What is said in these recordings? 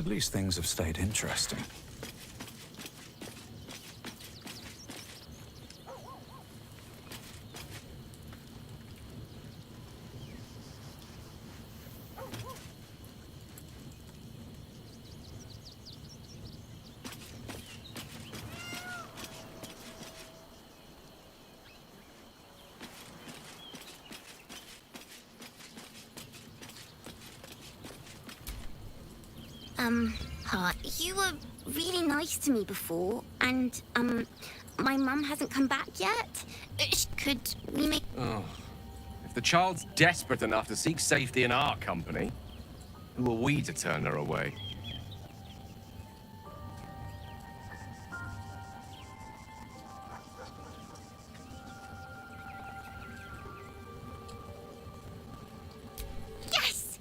least things have stayed interesting. Hi. You were really nice to me before, and, my mum hasn't come back yet. Could we make... Oh. If the child's desperate enough to seek safety in our company, who are we to turn her away? Yes!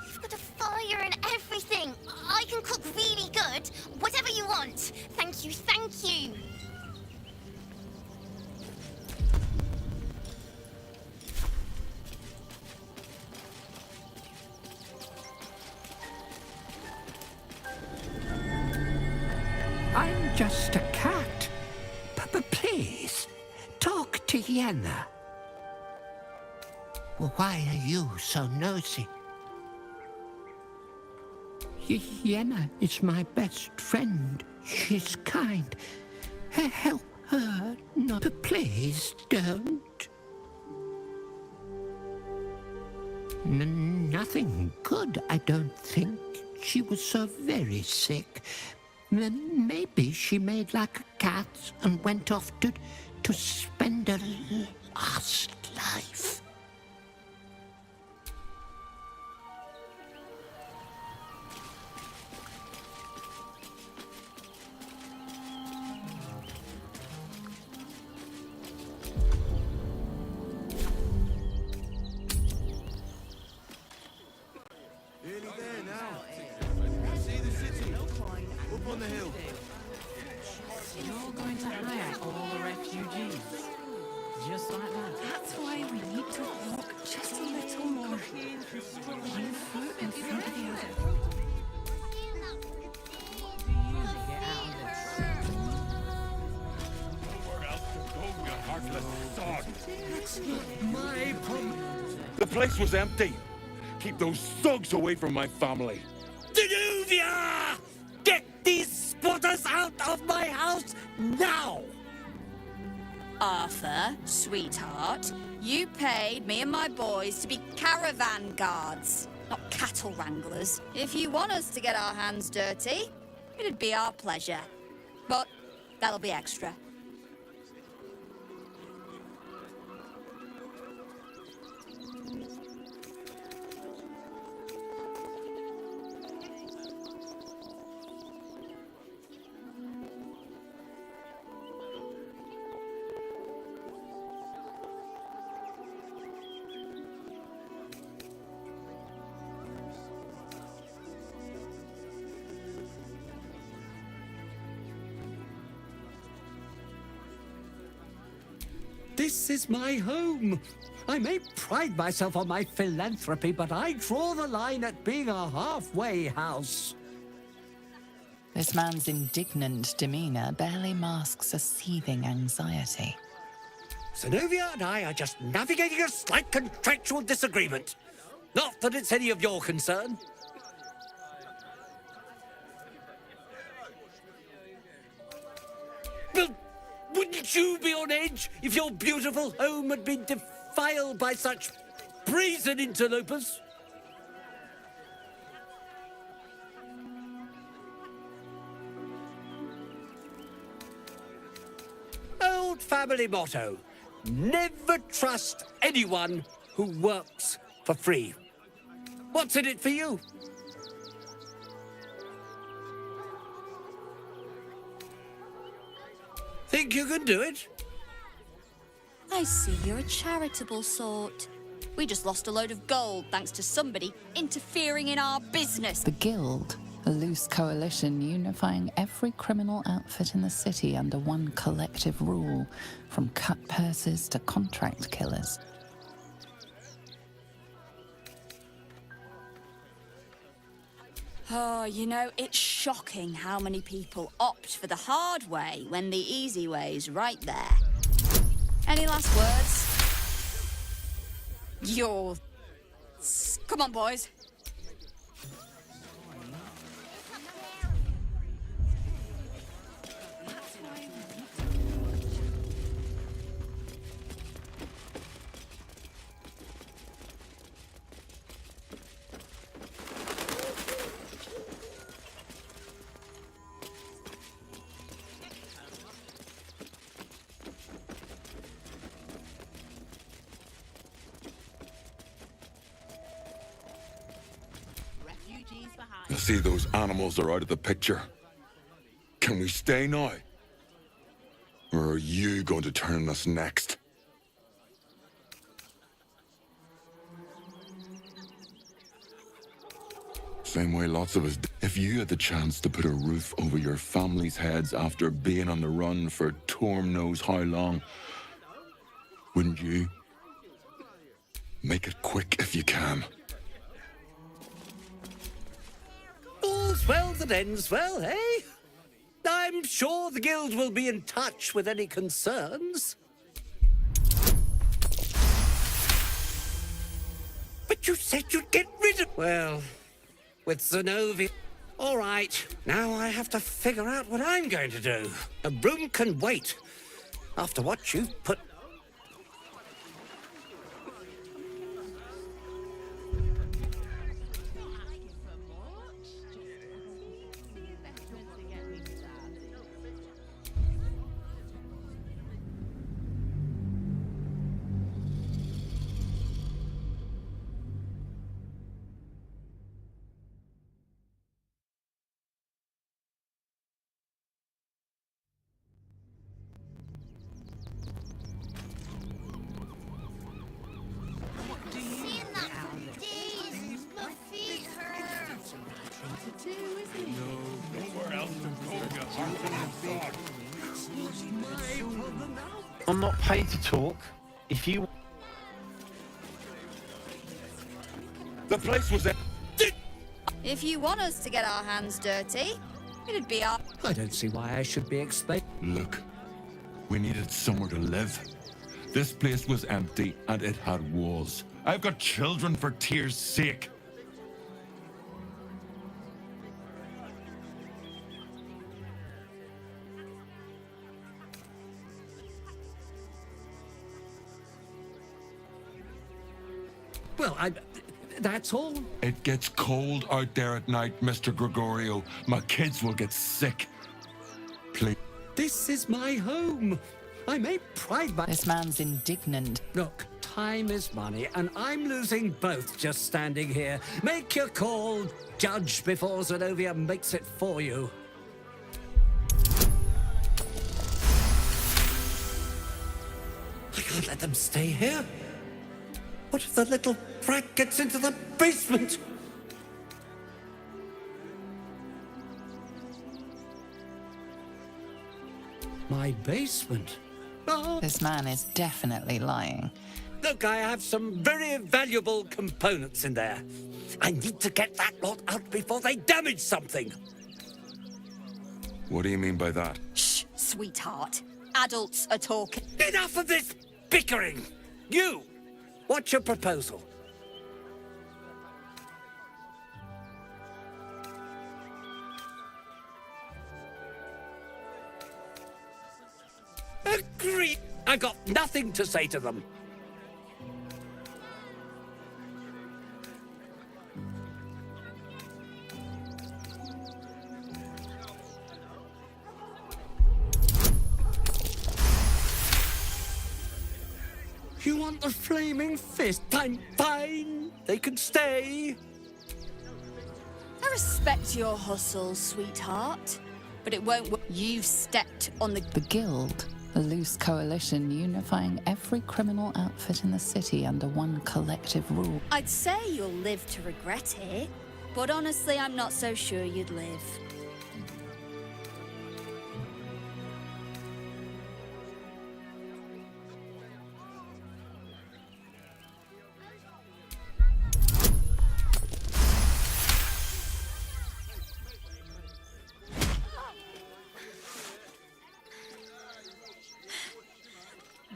You've got a fire and everything. I can cook really good. Whatever you want. Thank you, thank you. I'm just a cat. But please, talk to Yenna. Why are you so nosy? Yenna is my best friend. She's kind. Help her. No, but please don't. Nothing good, I don't think. She was so very sick. Maybe she made like a cat and went off to spend her last life. You're going to hire all the refugees. Just like that. That's why we need to walk just a little more. One foot in front of the other. What do you get out of this? Nowhere else to go, you heartless sod. That's not my problem. The place was empty. Keep those thugs away from my family. Danuvia! Get these spotters out of my house now! Arthur, sweetheart, you paid me and my boys to be caravan guards, not cattle wranglers. If you want us to get our hands dirty, it'd be our pleasure. But that'll be extra. This is my home. I may pride myself on my philanthropy, but I draw the line at being a halfway house. This man's indignant demeanor barely masks a seething anxiety. Zenobia and I are just navigating a slight contractual disagreement. Not that it's any of your concern. But wouldn't you be on edge if your beautiful home had been defiled by such brazen interlopers? Old family motto: never trust anyone who works for free. What's in it for you? Think you can do it? I see you're a charitable sort. We just lost a load of gold thanks to somebody interfering in our business. The Guild, a loose coalition unifying every criminal outfit in the city under one collective rule, from cut purses to contract killers. Oh, you know, it's shocking how many people opt for the hard way when the easy way's right there. Any last words? Come on, boys. I see those animals are out of the picture. Can we stay now? Or are you going to turn us next? Same way lots of us. If you had the chance to put a roof over your family's heads after being on the run for Torm knows how long, wouldn't you? Make it quick if you can. All's well that ends well, eh? I'm sure the guild will be in touch with any concerns. But you said you'd get rid of... Well, with Zenobia... All right, now I have to figure out what I'm going to do. A broom can wait. After what you've put... Nowhere else to go, you heartless sod. I'm not paid to talk. If you... The place was... If you want us to get our hands dirty, it'd be our... I don't see why I should be explaining. Look, we needed somewhere to live. This place was empty and it had walls. I've got children for tears' sake. Well, that's all. It gets cold out there at night, Mr. Gregorio. My kids will get sick. Please. This is my home. I may pride my... This man's indignant. Look, time is money, and I'm losing both just standing here. Make your call, judge, before Zenobia makes it for you. I can't let them stay here. What if the little brat gets into the basement? My basement? Oh. This man is definitely lying. Look, I have some very valuable components in there. I need to get that lot out before they damage something. What do you mean by that? Shh, sweetheart. Adults are talking. Enough of this bickering! You! What's your proposal? Agree! I got nothing to say to them. You want the flaming fist? I'm fine. They can stay. I respect your hustle, sweetheart, but it won't work. You've stepped on the... The Guild, a loose coalition unifying every criminal outfit in the city under one collective rule. I'd say you'll live to regret it, but honestly, I'm not so sure you'd live.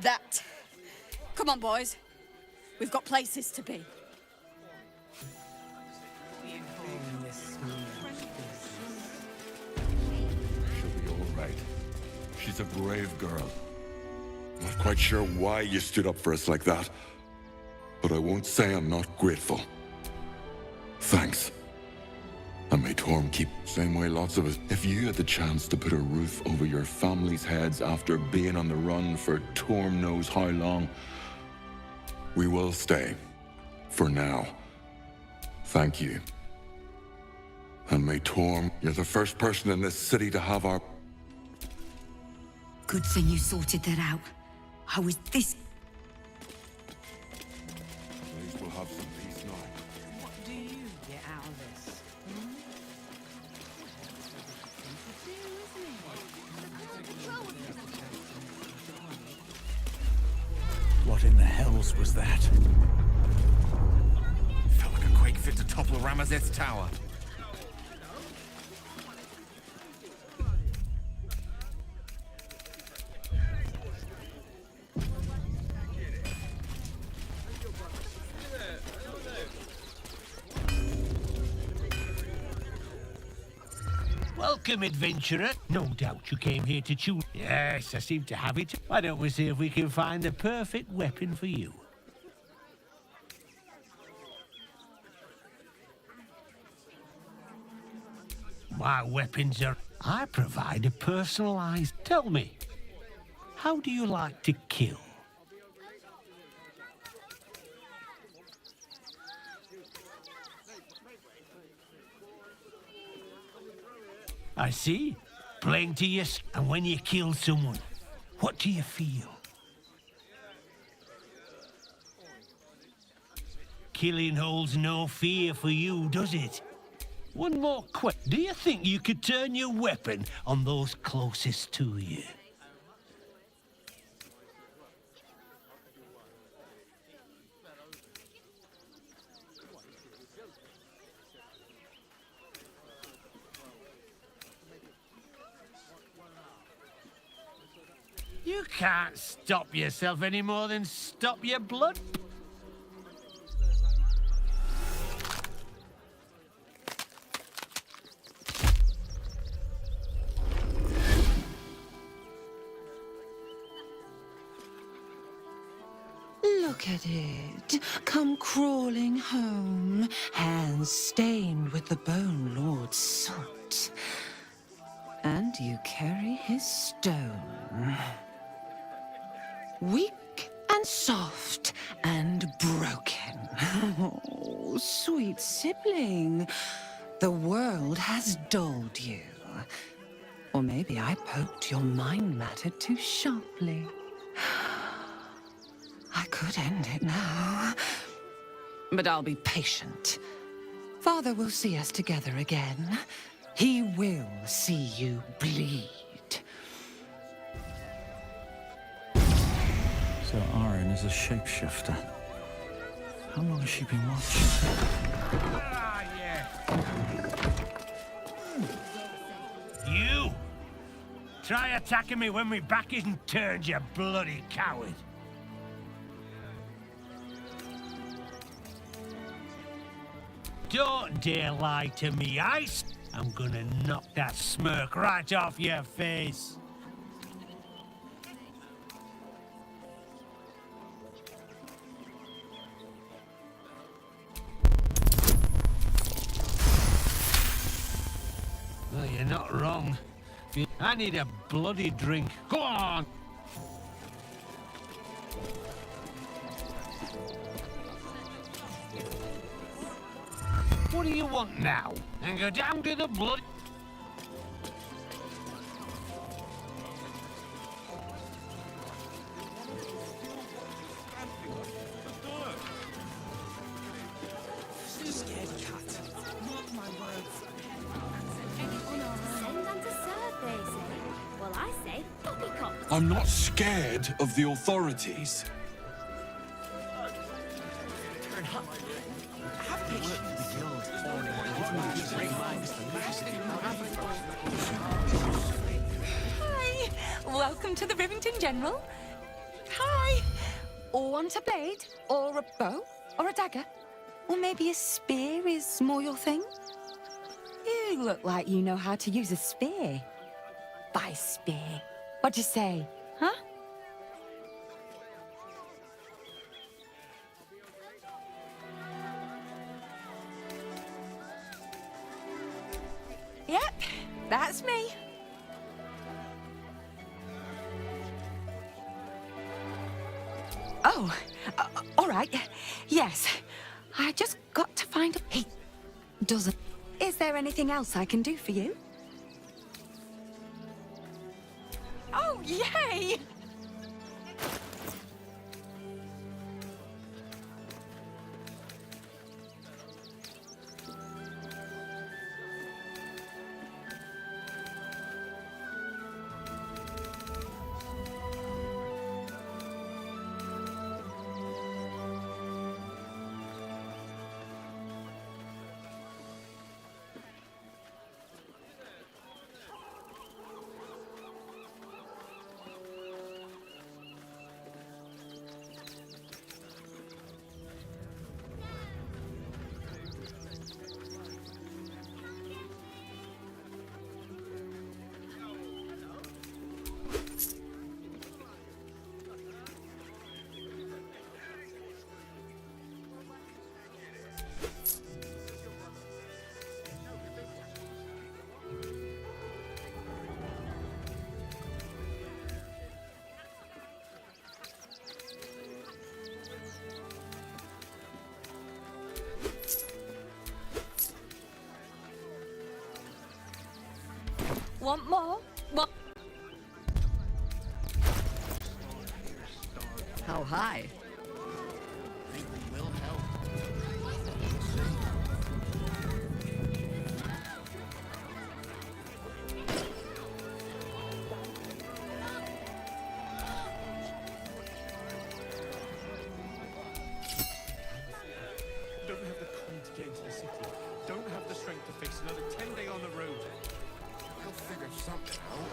That. Come on, boys. We've got places to be. She'll be all right. She's a brave girl. Not quite sure why you stood up for us like that, but I won't say I'm not grateful. Thanks. And may Torm keep same way lots of us. If you had the chance to put a roof over your family's heads after being on the run for Torm knows how long, we will stay. For now. Thank you. And may Torm, you're the first person in this city to have our... Good thing you sorted that out. I was this... At least we'll have some peace now. What do you get out of this? What in the hells was that? Felt like a quake fit to topple Ramazeth's tower. Welcome, adventurer. No doubt you came here to choose. Yes, I seem to have it. Why don't we see if we can find the perfect weapon for you? My weapons are... I provide a personalized... Tell me, how do you like to kill? I see. Playing to your... And when you kill someone, what do you feel? Killing holds no fear for you, does it? One more question. Do you think you could turn your weapon on those closest to you? You can't stop yourself any more than stop your blood. Look at it. Come crawling home, hands stained with the Bone Lord's soot. And you carry his stone. Weak and soft and broken. Oh, sweet sibling. The world has dulled you. Or maybe I poked your mind matter too sharply. I could end it now. But I'll be patient. Father will see us together again. He will see you bleed. So Aaron is a shapeshifter. How long has she been watching? Ah, yeah. You! Try attacking me when my back isn't turned, you bloody coward. Don't dare lie to me, Ice. I'm gonna knock that smirk right off your face. Well, you're not wrong. I need a bloody drink. Go on! What do you want now? And go down to the blood. Scared cat. Mark my words. Send them to serve, they say. Well, I say poppycock. I'm not scared of the authorities. Hi, welcome to the Rivington General. want a blade? Or a bow? Or a dagger? Or maybe a spear is more your thing? You look like you know how to use a spear. By spear. What'd you say, huh? Yep, that's me. Oh, all right. Yes. I just got to find a... He doesn't... Is there anything else I can do for you? Oh, yay! Want more? What? How high? Don't have the coin to get into the city. Don't have the strength to face another 10-day on the road. We'll figure something out.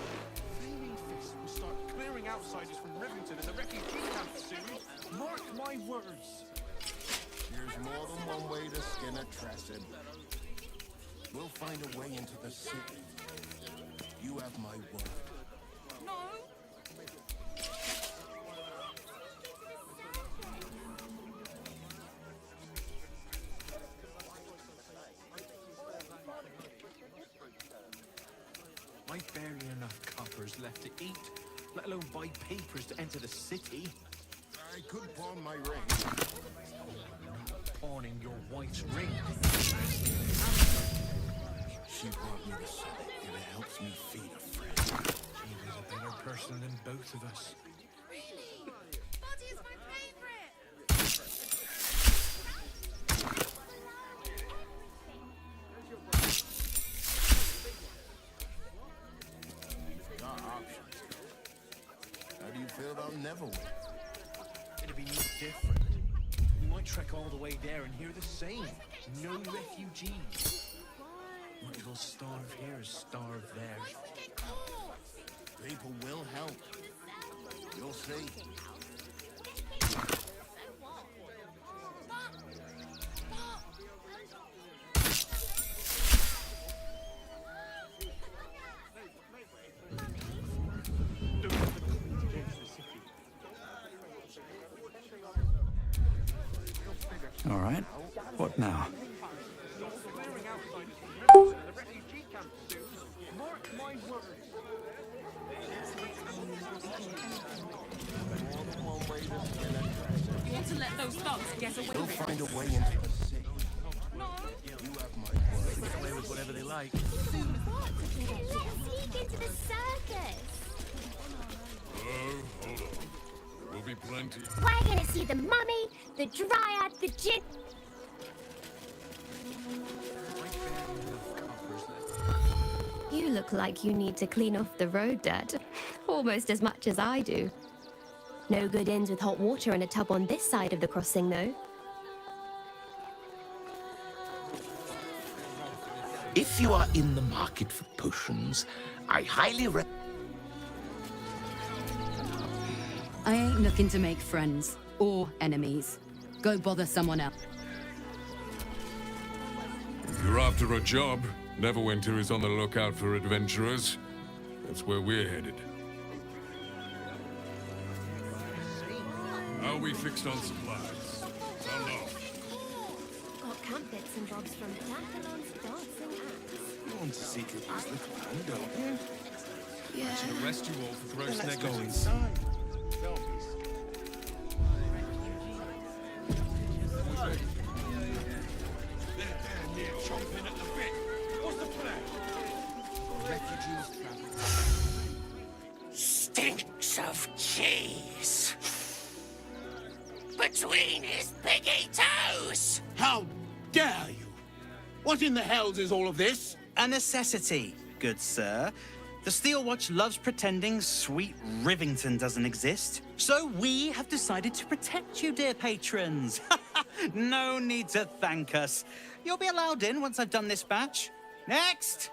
Flaming Fist will start clearing outsiders from Rivington and the refugee camp soon. Mark my words. There's more than one way to skin a Tracid. We'll find a way into the city. You have my word. No! I've barely enough coppers left to eat, let alone buy papers to enter the city. I could pawn my ring. Pawning your wife's ring. She brought me the city, and it helps me feed a friend. She was a better person than both of us. Really? Buddy is my favorite. Got options. How do you feel about Neverwhere? It'd be no different. We might trek all the way there and hear the same. No refugees. Might as well starve here as starve there. People will help. You'll see. All right. What now? Mark my words. You want to let those thugs get away We'll with find a it? way into the city. You have my word. Get away with whatever they like. Let's sneak into the circus. Hold on. Will be plenty. We're gonna see the mummy, the dryad, the jinn. You look like you need to clean off the road dirt. Almost as much as I do. No good inns with hot water in a tub on this side of the crossing, though. If you are in the market for potions, I highly recommend... I ain't looking to make friends or enemies. Go bother someone else. If you're after a job, Neverwinter is on the lookout for adventurers. That's where we're headed. How are we fixed on supplies? How long? Got camp bits and bobs from Decathlon's dancing acts. You want to see Cooper's little hand, don't you? Yeah. I should arrest you all for gross Then let's negligence. go inside. Don't be They're down here chomping at the bit. What's the plan? refugees travel. Stinks of cheese. Between his piggy toes. How dare you? What in the hells is all of this? A necessity, good sir. The Steel Watch loves pretending sweet Rivington doesn't exist. So we have decided to protect you, dear patrons. No need to thank us. You'll be allowed in once I've done this batch. Next!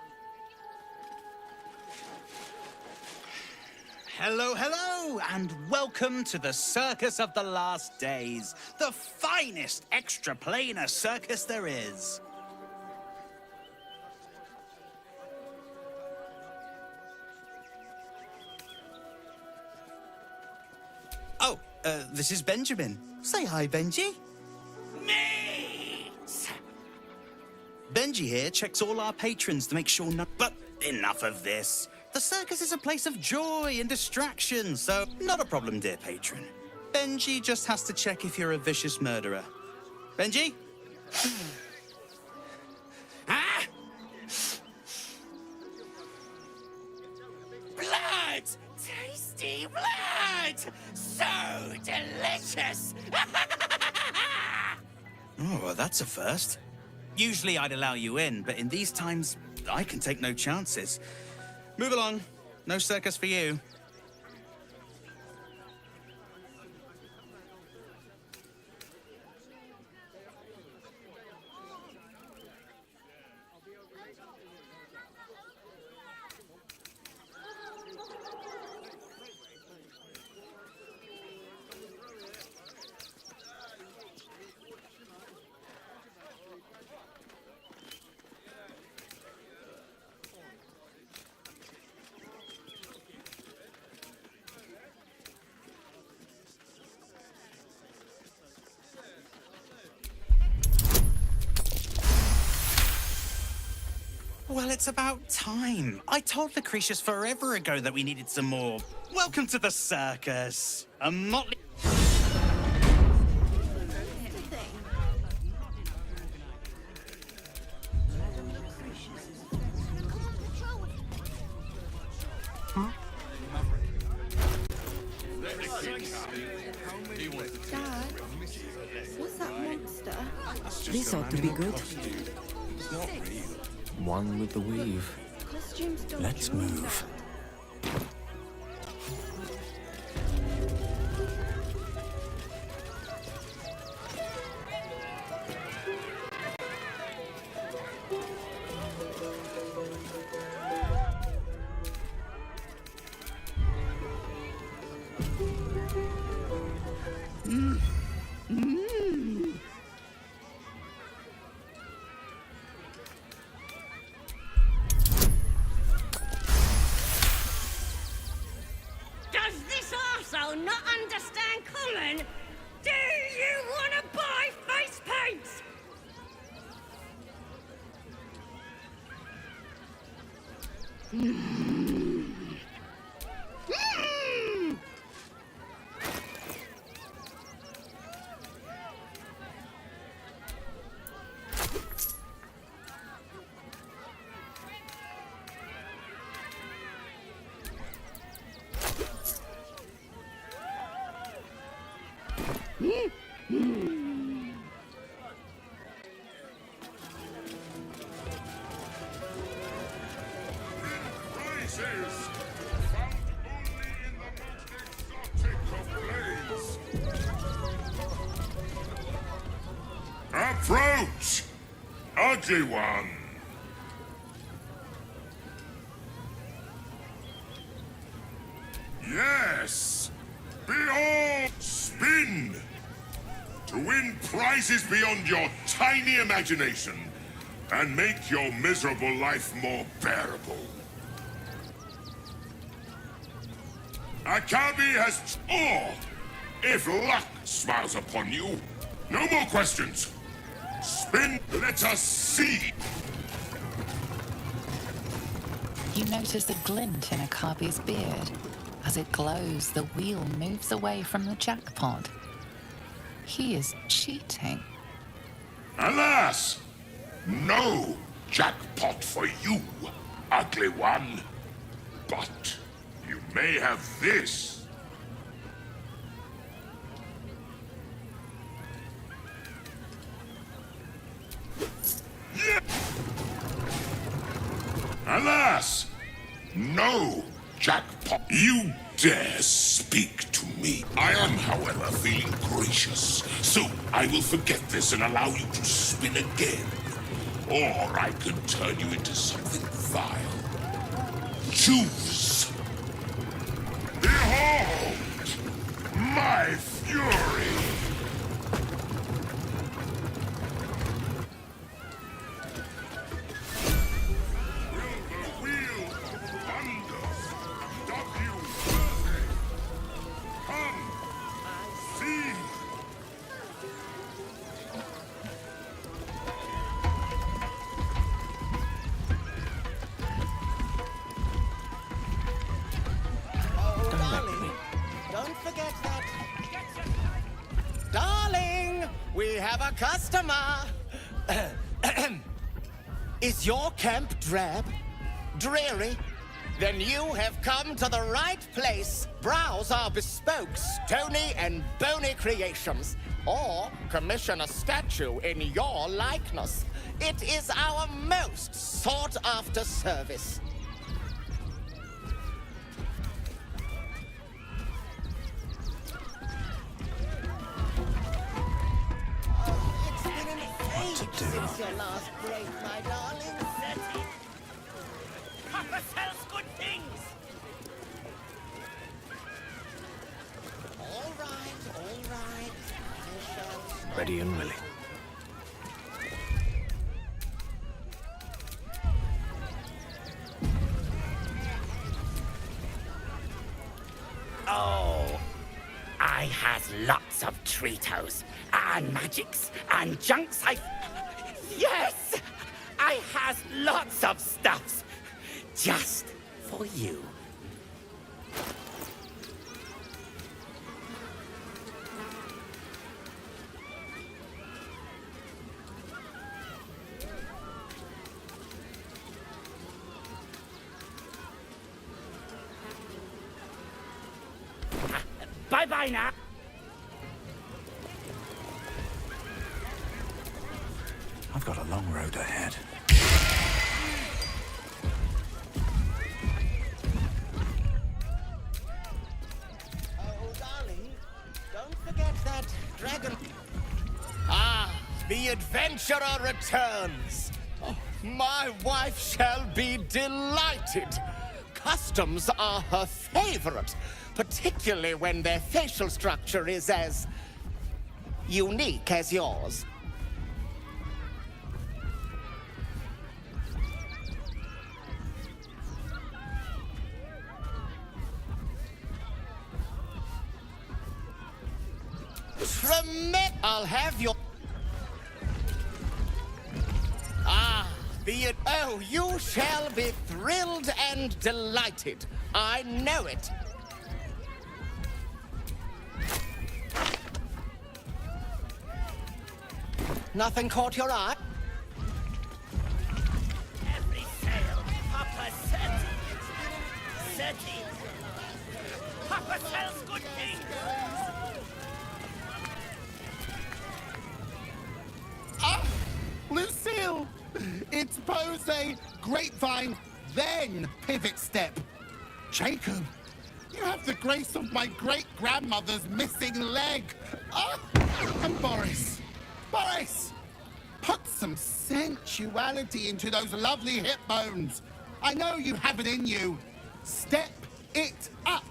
Hello, hello, and welcome to the Circus of the Last Days, the finest extra-planar circus there is. Oh, this is Benjamin. Say hi, Benji. Meat! Benji here checks all our patrons to make sure But enough of this. The circus is a place of joy and distraction, so not a problem, dear patron. Benji just has to check if you're a vicious murderer. Benji? Ah! Blood! Tasty blood! So delicious! Oh, well, that's a first. Usually I'd allow you in, but in these times, I can take no chances. Move along. No circus for you. Well, it's about time. I told Lucretius forever ago that we needed some more. Welcome to the circus. A motley... Dad, what's that monster? This ought to be good. It's not real. One with the weave. Costumes don't Let's show move. Does this arsehole not understand common? Do you want to buy face paints? Approach! Ugly one! Yes! Behold! To win prizes beyond your tiny imagination and make your miserable life more bearable. Akabi has... Or, if luck smiles upon you, no more questions. Spin, let us see. You notice a glint in Akabi's beard. As it glows, the wheel moves away from the jackpot. He is cheating. Alas! No jackpot for you, ugly one. But you may have this. Yeah. Alas! No jackpot. You dare speak to me. I am, however, feeling gracious, so I will forget this and allow you to spin again. Or I could turn you into something vile. Choose. Behold my fury. We have a customer. Is your camp drab? Dreary? Then you have come to the right place. Browse our bespoke, stony and bony creations. Or commission a statue in your likeness. It is our most sought-after service. Since your last break, my darling. Papa sells good things. All right. Ready and willing. Oh, I has lots of treatos and magics and junks. Yes, I has lots of stuffs just for you. Bye-bye now. I've got a long road ahead. Oh, darling, don't forget that dragon. Ah, the adventurer returns. Oh, my wife shall be delighted. Customs are her favorite, particularly when their facial structure is as unique as yours. I'll have your... Ah, oh, you shall be thrilled and delighted. I know it. Nothing caught your eye? Every sale, Papa said. Papa sells good things. Lucille! It's pose, grapevine, then pivot step. Jacob, you have the grace of my great-grandmother's missing leg. Oh, and Boris, put some sensuality into those lovely hip bones. I know you have it in you. Step it up.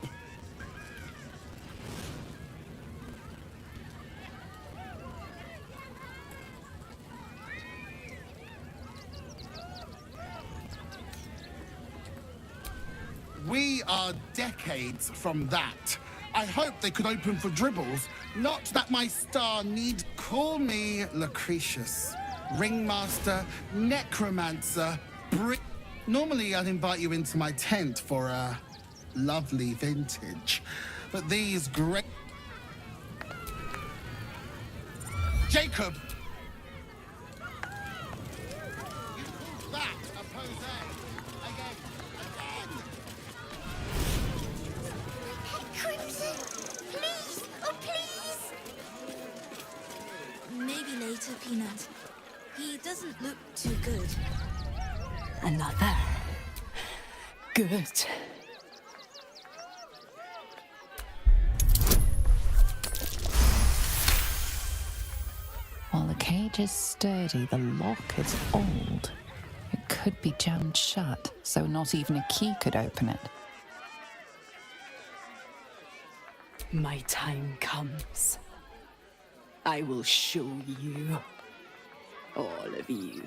are decades from that. I hope they could open for dribbles. Not that my star need. Call me Lucretius, ringmaster, necromancer, Normally I'd invite you into my tent for a lovely vintage, but these great... Jacob! You call that a pose? Again! Crimson! Please! Oh, please! Maybe later, Peanut. He doesn't look too good. Another. Good. While the cage is sturdy, the lock is old. It could be jammed shut, so not even a key could open it. My time comes. I will show you. All of you.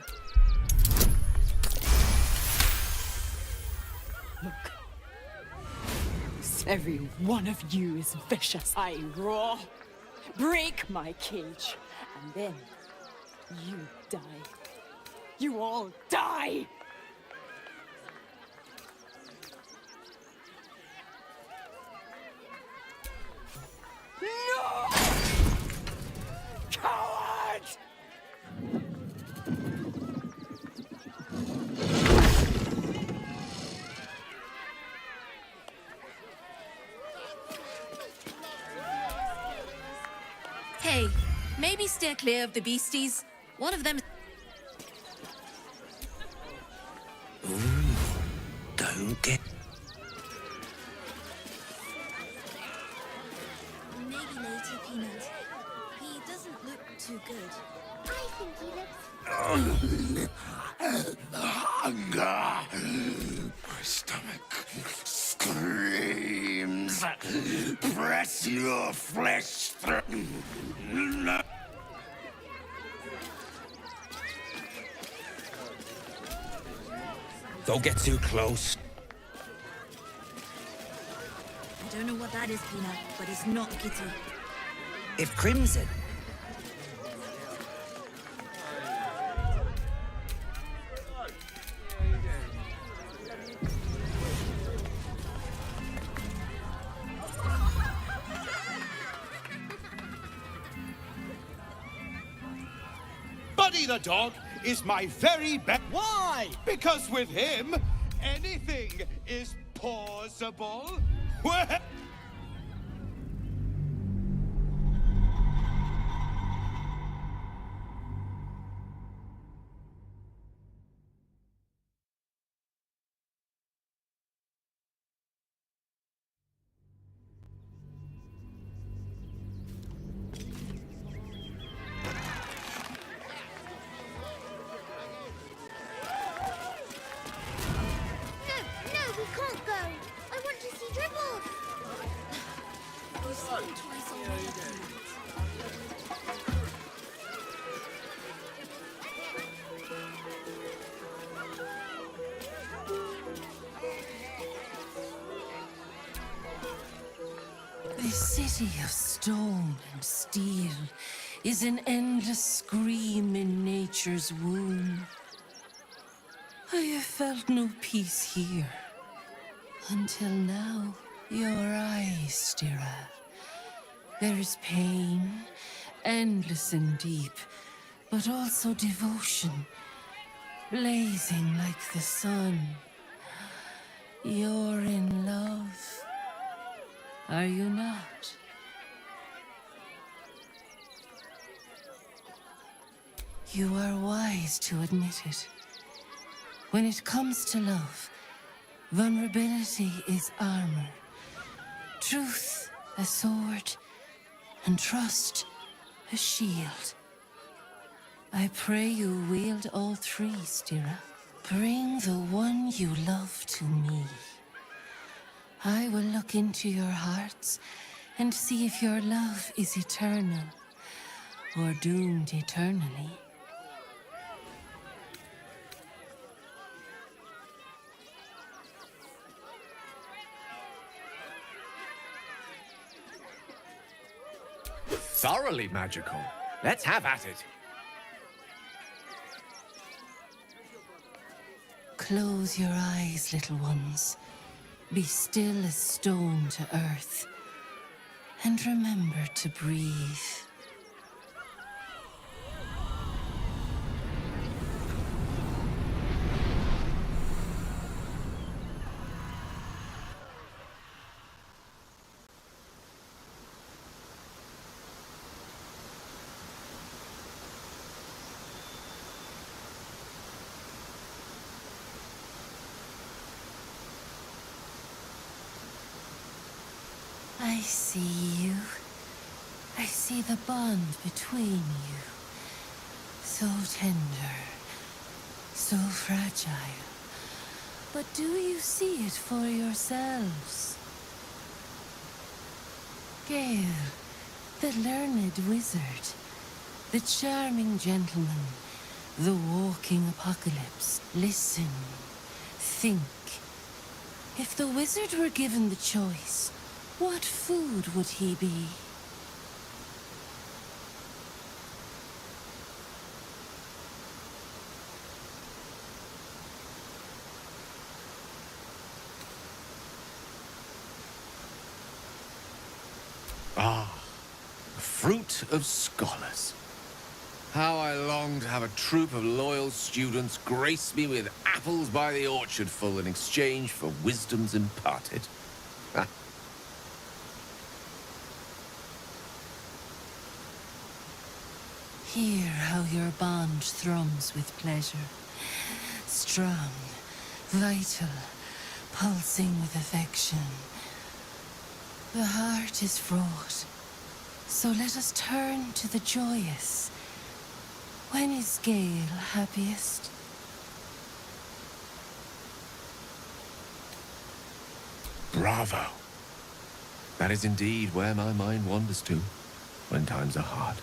Look. Every one of you is vicious. I roar. Break my cage. And then you die. You all die! No! Coward! Hey, maybe steer clear of the beasties. One of them... Don't get... Maybe later, Peanut. He doesn't look too good. I think he looks... Hunger! My stomach screams. Press your flesh through. Don't get too close. I don't know what that is, Peanut, but it's not Kitty. If Crimson... Buddy the dog is my very best. Why? Because with him, anything is possible. No, we can't go. I want to see dribbles. You've seen him twice already, Peanut. This city of stone and steel is an endless scream in nature's womb. I have felt no peace here. Until now, your eyes, Stira. There is pain, endless and deep, but also devotion, blazing like the sun. You're in love, are you not? You are wise to admit it. When it comes to love, vulnerability is armor, truth a sword, and trust a shield. I pray you wield all three, Stira. Bring the one you love to me. I will look into your hearts and see if your love is eternal or doomed eternally. thoroughly magical. Let's have at it. Close your eyes, little ones. Be still as stone to earth. And remember to breathe. I see you. I see the bond between you. So tender, so fragile. But do you see it for yourselves? Gale, the learned wizard, the charming gentleman, the walking apocalypse. Listen, think. If the wizard were given the choice, what food would he be? Ah, the fruit of scholars. How I long to have a troop of loyal students grace me with apples by the orchardful in exchange for wisdoms imparted. Ha. Hear how your bond thrums with pleasure. Strong, vital, pulsing with affection. The heart is fraught, so let us turn to the joyous. When is Gale happiest? Bravo. That is indeed where my mind wanders to when times are hard.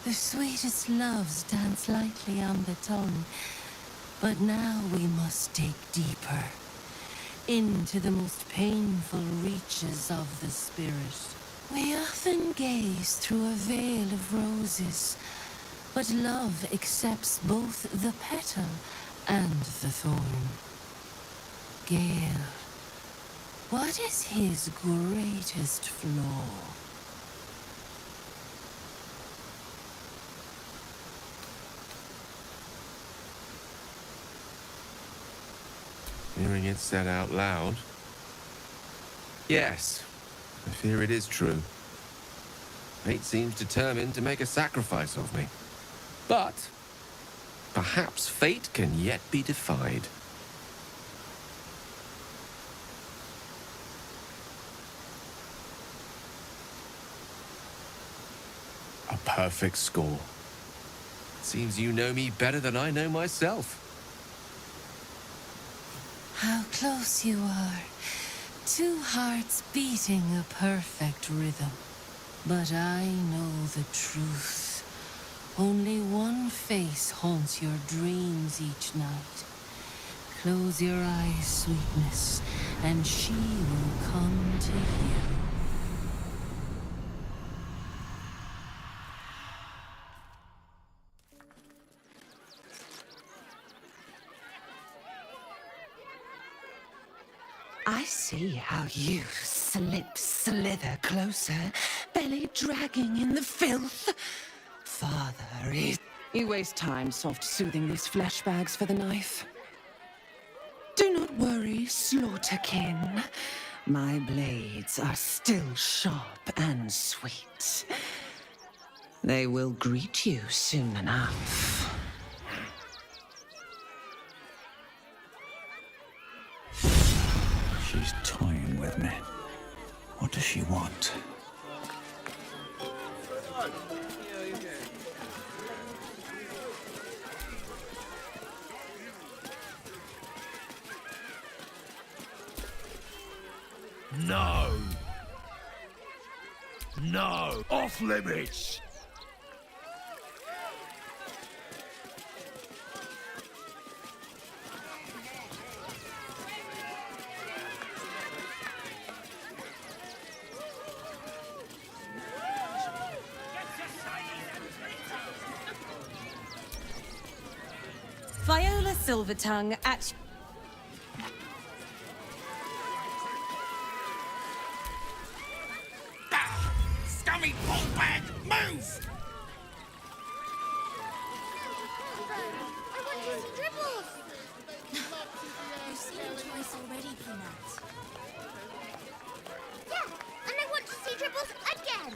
The sweetest loves dance lightly on the tongue, but now we must dig deeper, into the most painful reaches of the spirit. We often gaze through a veil of roses, but love accepts both the petal and the thorn. Gale, what is his greatest flaw? Hearing it said out loud. Yes, I fear it is true. Fate seems determined to make a sacrifice of me. But perhaps fate can yet be defied. A perfect score. Seems you know me better than I know myself. How close you are. Two hearts beating a perfect rhythm. But I know the truth. Only one face haunts your dreams each night. Close your eyes, sweetness, and she will come to you. I see how you slither closer, belly dragging in the filth. Father is... You waste time soft-soothing these flesh bags for the knife. Do not worry, slaughterkin. My blades are still sharp and sweet. They will greet you soon enough. She's toying with me. What does she want? No! No! Off limits! Silvertongue, at... Scummy ballbag, move! You've seen him twice already, Peanut. Yeah, and I want to see Dribbles again.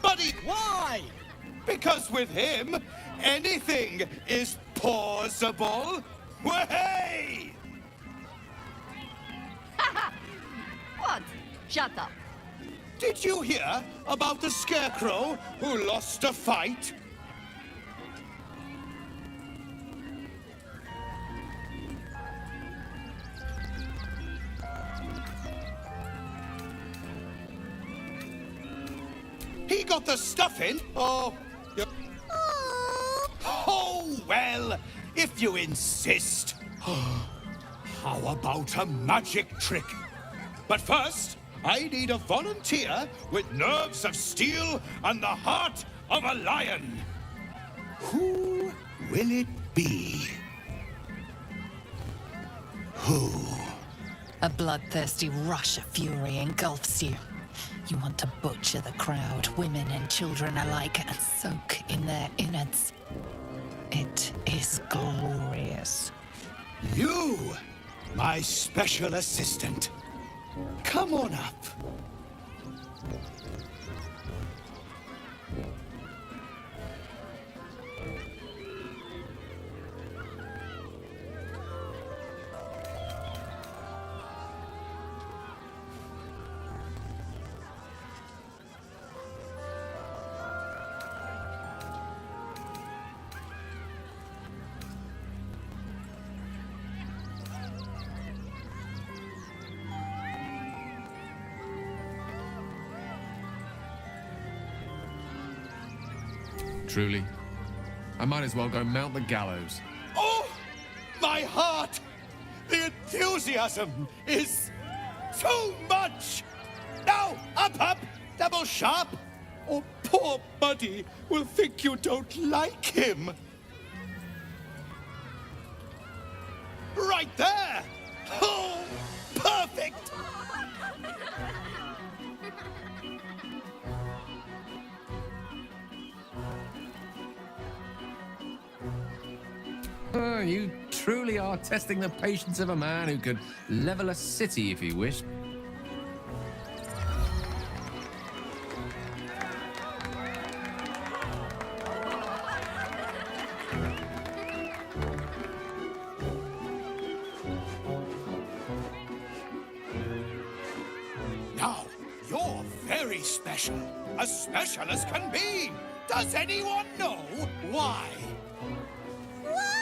Buddy, why? Because with him, anything is possible. Way! What? Shut up. Did you hear about the Scarecrow who lost a fight? He got the stuffing. Oh, well, if you insist. How about a magic trick? But first, I need a volunteer with nerves of steel and the heart of a lion. Who will it be? Who? A bloodthirsty rush of fury engulfs you. You want to butcher the crowd, women and children alike, and soak in their innards. It is glorious. You, my special assistant. Come on up. Truly, I might as well go mount the gallows. Oh, my heart! The enthusiasm is too much! Now, up, double sharp, or poor Buddy will think you don't like him. Right there! Oh, perfect! You truly are testing the patience of a man who could level a city if he wished. Now, you're very special. As special as can be. Does anyone know why? Why?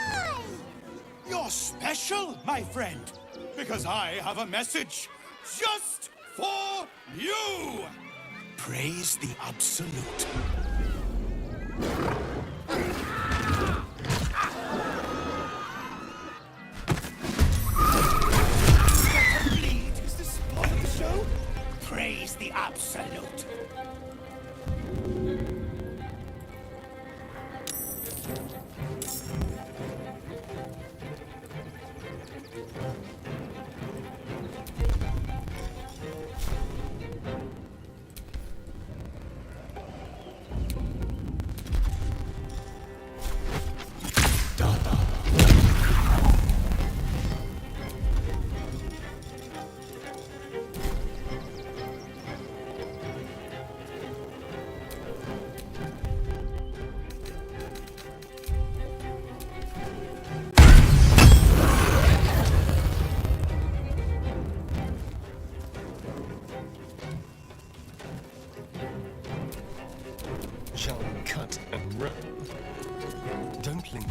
You're special, my friend, because I have a message just for you. Praise the Absolute. Bleed is the sport of the show. Praise the Absolute. Shall we cut and run? Don't linger.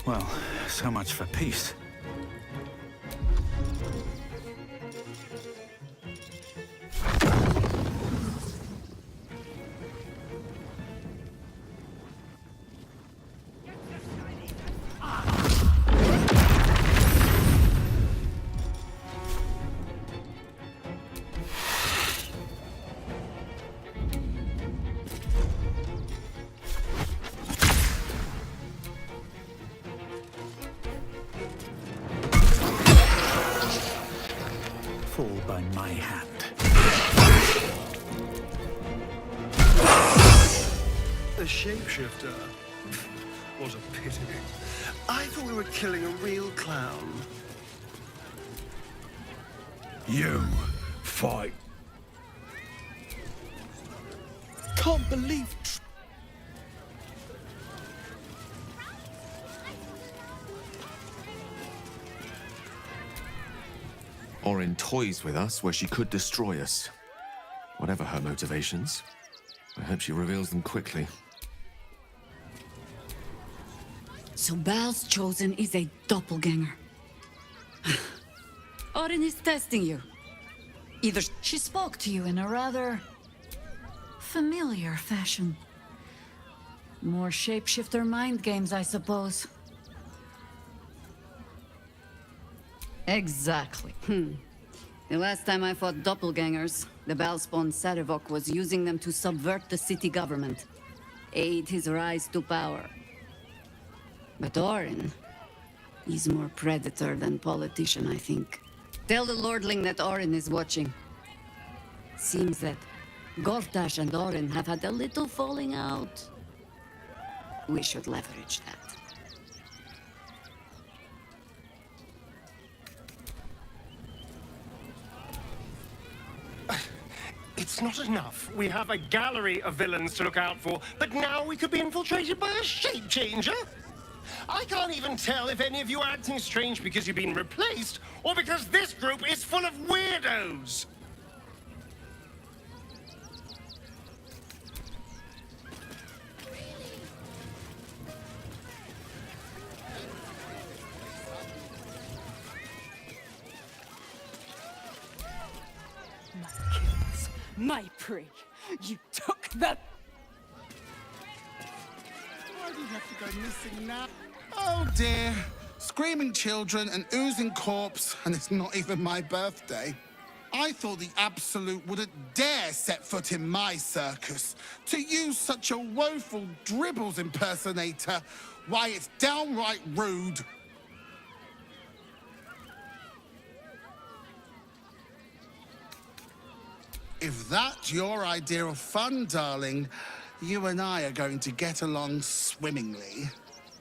Well, so much for peace. Fall by my hand. A shapeshifter? What a pity. I thought we were killing a real clown. You fight. Can't believe... Orin toys with us where she could destroy us. Whatever her motivations, I hope she reveals them quickly. So Bal's chosen is a doppelganger. Orin is testing you. Either she spoke to you in a rather familiar fashion. More shapeshifter mind games, I suppose. Exactly. The last time I fought doppelgangers, the Balspawn Sarevok was using them to subvert the city government, aid his rise to power. But Orin, he's more predator than politician, I think. Tell the Lordling that Orin is watching. Seems that Gortash and Orin have had a little falling out. We should leverage that. It's not enough. We have a gallery of villains to look out for, but now we could be infiltrated by a shape changer? I can't even tell if any of you are acting strange because you've been replaced, or because this group is full of weirdos. My prey. You took the... Why do you have to go missing now? Oh dear. Screaming children, an oozing corpse, and it's not even my birthday. I thought the Absolute wouldn't dare set foot in my circus. To use such a woeful dribbles impersonator, why, it's downright rude. If that's your idea of fun, darling, you and I are going to get along swimmingly.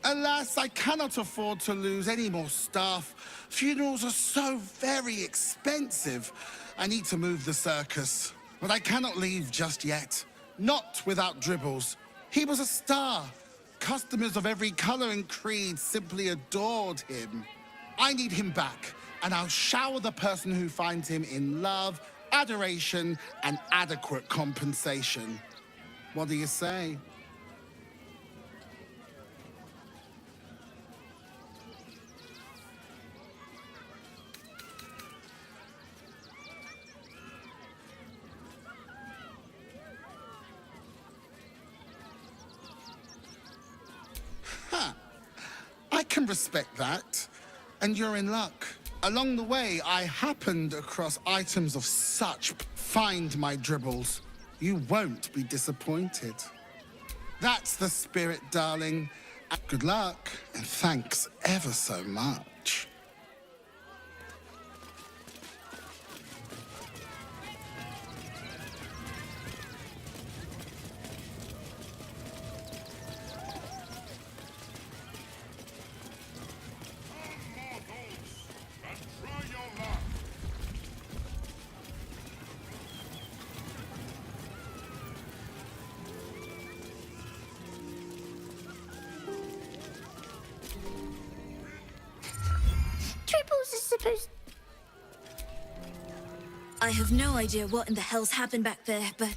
Alas, I cannot afford to lose any more staff. Funerals are so very expensive. I need to move the circus. But I cannot leave just yet. Not without Dribbles. He was a star. Customers of every color and creed simply adored him. I need him back, and I'll shower the person who finds him in love, adoration, and adequate compensation. What do you say? Huh. I can respect that. And you're in luck. Along the way, I happened across items of such. Find my Dribbles. You won't be disappointed. That's the spirit, darling. Good luck, and thanks ever so much. I have no idea what in the hell's happened back there, but...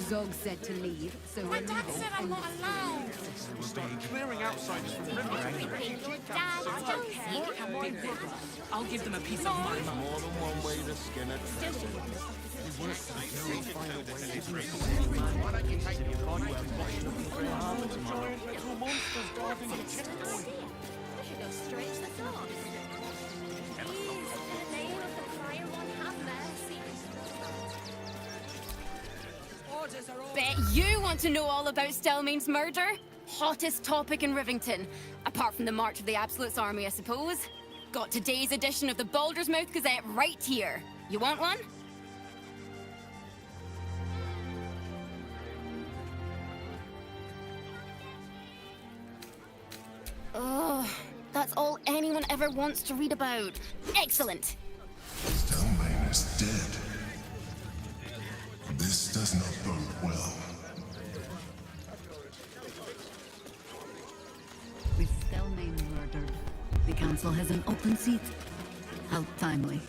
Zog said to leave, so My dad said I'm not allowed. We'll start clearing outsiders from Rivington. I'll give them a piece of my mind. More than one way to skin a Bet you want to know all about Stelmane's murder? Hottest topic in Rivington. Apart from the March of the Absolute's army, I suppose. Got today's edition of the Baldur's Mouth Gazette right here. You want one? Oh, that's all anyone ever wants to read about. Excellent. Stelmane is dead. This does not bode well. With Stelmane murdered, the council has an open seat. How timely.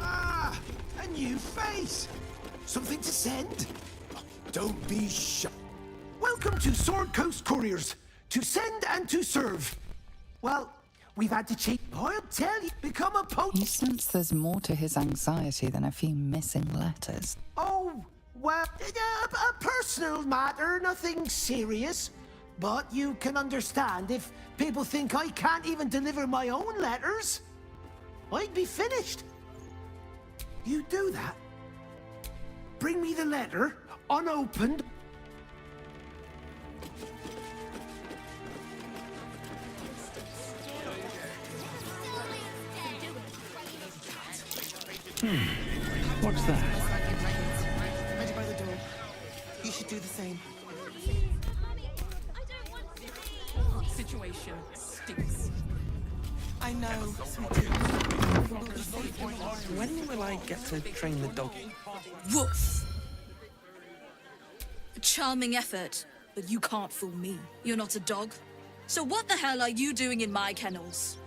Ah! A new face! Something to send? Don't be shy. Welcome to Sword Coast Couriers. To send and to serve. Well, we've had to change. I'll tell you, become a You sense there's more to his anxiety than a few missing letters. Oh, well, a personal matter, nothing serious. But you can understand if people think I can't even deliver my own letters. I'd be finished. You do that. Bring me the letter, unopened. What's that? Ready by the door. You should do the same. Situation stinks. I know, sweetie. When will I get to train the dog? Woof! A charming effort, but you can't fool me. You're not a dog. So what the hell are you doing in my kennels?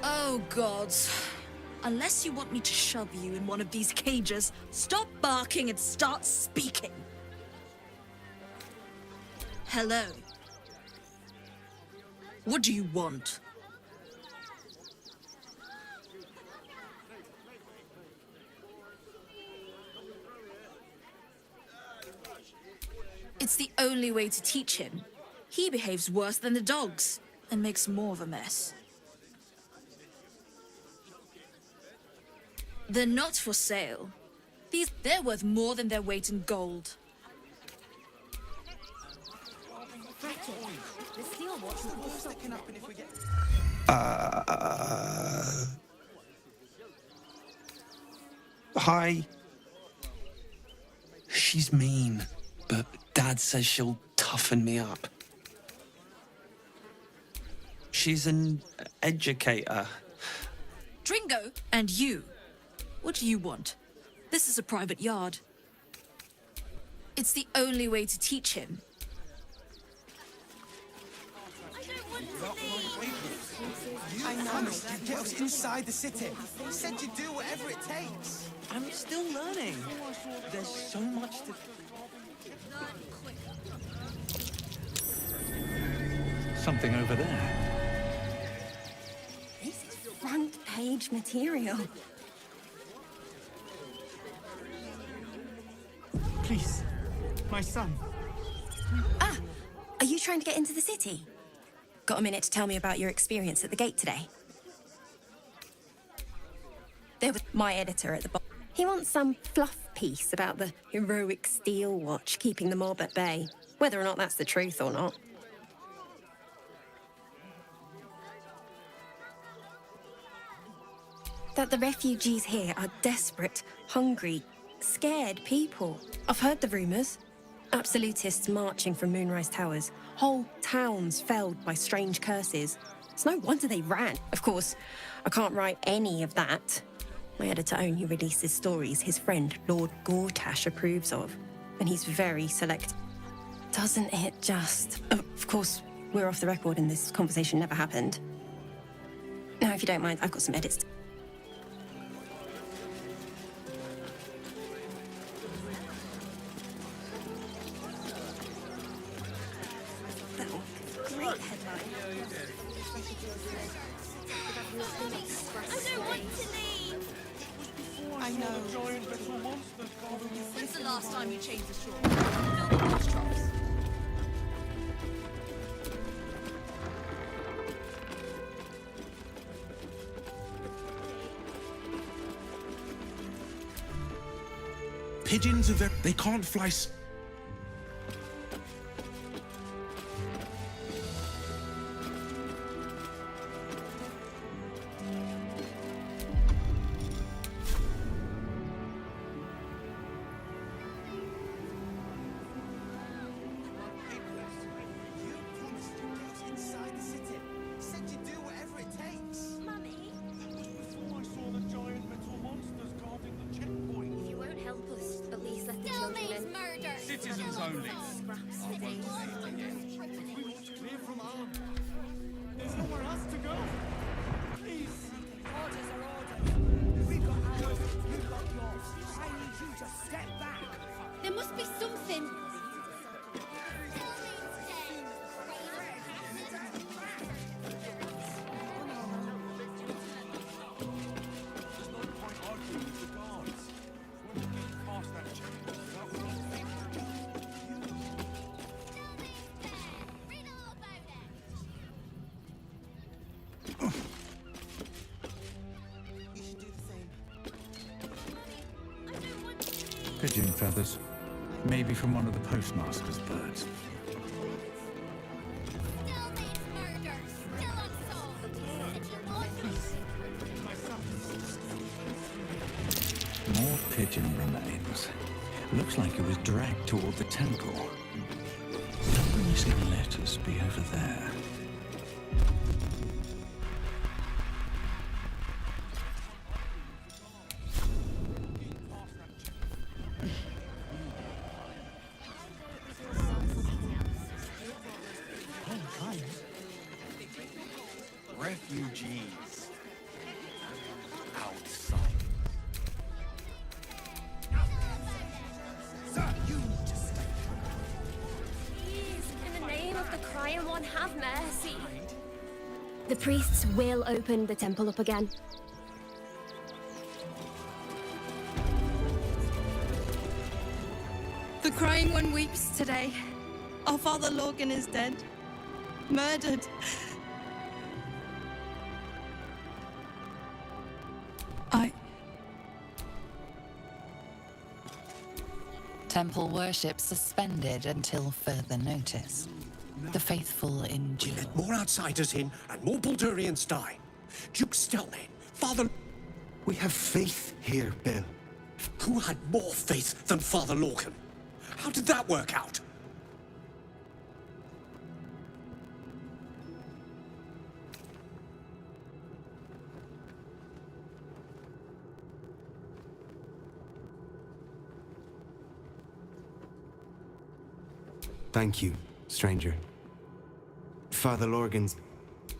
Oh, gods. Unless you want me to shove you in one of these cages, stop barking and start speaking. Hello. What do you want? It's the only way to teach him. He behaves worse than the dogs and makes more of a mess. They're not for sale. They're worth more than their weight in gold. Hi. She's mean, but Dad says she'll toughen me up. She's an educator. Dringo, and you. What do you want? This is a private yard. It's the only way to teach him. I know. You get us inside the city. You said you'd do whatever it takes. I'm still learning. There's so much to... Something over there. This is front page material. Please, my son. Ah, are you trying to get into the city? Got a minute to tell me about your experience at the gate today? There was my editor at the bottom. He wants some fluff piece about the heroic steel watch keeping the mob at bay, whether or not that's the truth or not. That the refugees here are desperate, hungry, scared people. I've heard the rumours. Absolutists marching from Moonrise Towers. Whole towns felled by strange curses. It's no wonder they ran. Of course, I can't write any of that. My editor only releases stories his friend Lord Gortash approves of, and he's very select. Doesn't it just... Oh, of course, we're off the record and this conversation never happened. Now, if you don't mind, I've got some edits. Great headline. I don't want to leave. I know. When's the last time you changed the straw? Fill the wash troughs. Pigeons are very... They can't fly... Inside the city. Said you'd do whatever it takes. Mummy, Before I saw the giant metal monsters guarding the checkpoint. if you won't help us, at least let the children in. Murder. Citizens only. We want to clear from harm. There's nowhere else to go. Please. Orders are orders. We got ours. You got yours. I need you to step back. There must be something. There's no point arguing with the guards. When we get past that checkpoint, that will all be... You should do the same. Pigeon feathers. Maybe from one of the postmaster's birds. More pigeon remains. Looks like it was dragged toward the temple. The missing letters be over there. Refugees. Outside. Sir, you need to stay. Please, in the name of the crying one, have mercy. The priests will open the temple up again. The crying one weeps today. Our father Lorgan is dead. Murdered. Temple worship suspended until further notice. The faithful endure. We let more outsiders in and more Baldurians die. Duke Stelmane, Father... We have faith here, Bill. Who had more faith than Father Lorcan? How did that work out? Thank you, stranger. Father Lorgan's...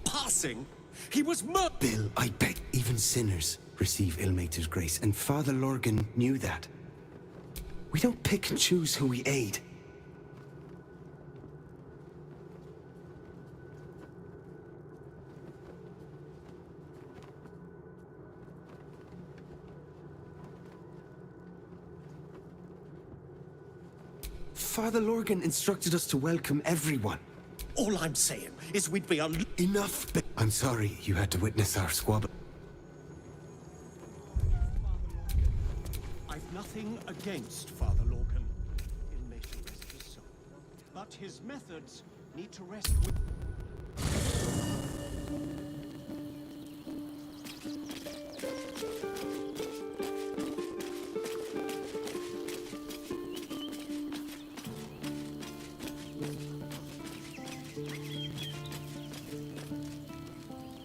Passing? He was murdered! Bill, I beg, even sinners receive Ilmater's grace, and Father Lorgan knew that. We don't pick and choose who we aid. Father Lorgan instructed us to welcome everyone. All I'm saying is we'd be Enough! I'm sorry you had to witness our squabble. I've nothing against Father Lorcan. Ilmater rest his soul. But his methods need to rest with...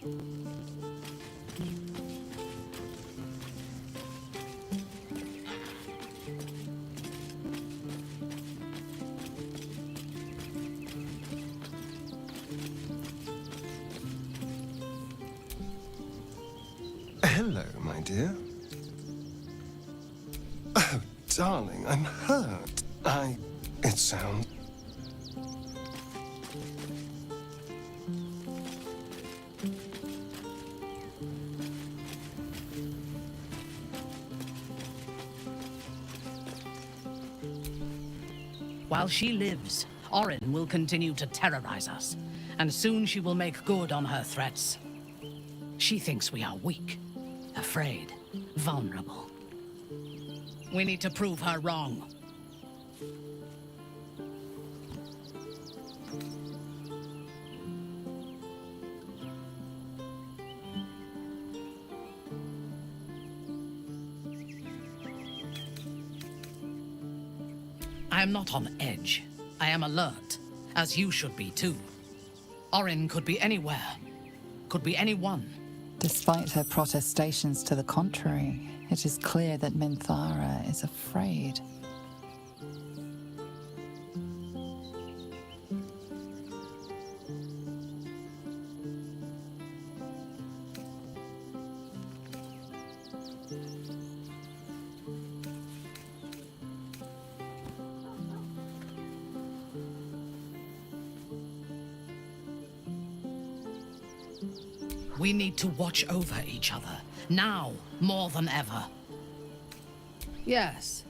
Hello, my dear. Oh, darling, I'm hurt. It sounds... While she lives, Orin will continue to terrorize us, and soon she will make good on her threats. She thinks we are weak, afraid, vulnerable. We need to prove her wrong. I am not on edge. I am alert, as you should be too. Orin could be anywhere, could be anyone. Despite her protestations to the contrary, it is clear that Minthara is afraid. We need to watch over each other, now more than ever. Yes.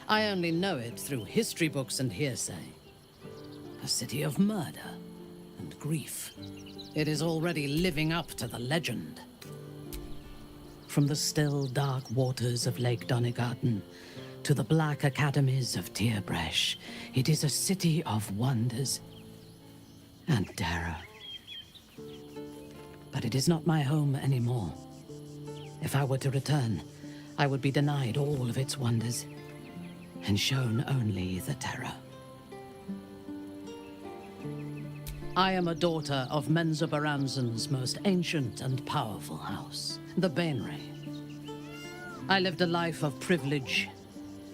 I only know it through history books and hearsay. A city of murder and grief. It is already living up to the legend. From the still, dark waters of Lake Donegarten to the black academies of Tierbresh, it is a city of wonders and terror. But it is not my home anymore. If I were to return, I would be denied all of its wonders, and shown only the terror. I am a daughter of Menzoberranzan's most ancient and powerful house, the Bainray. I lived a life of privilege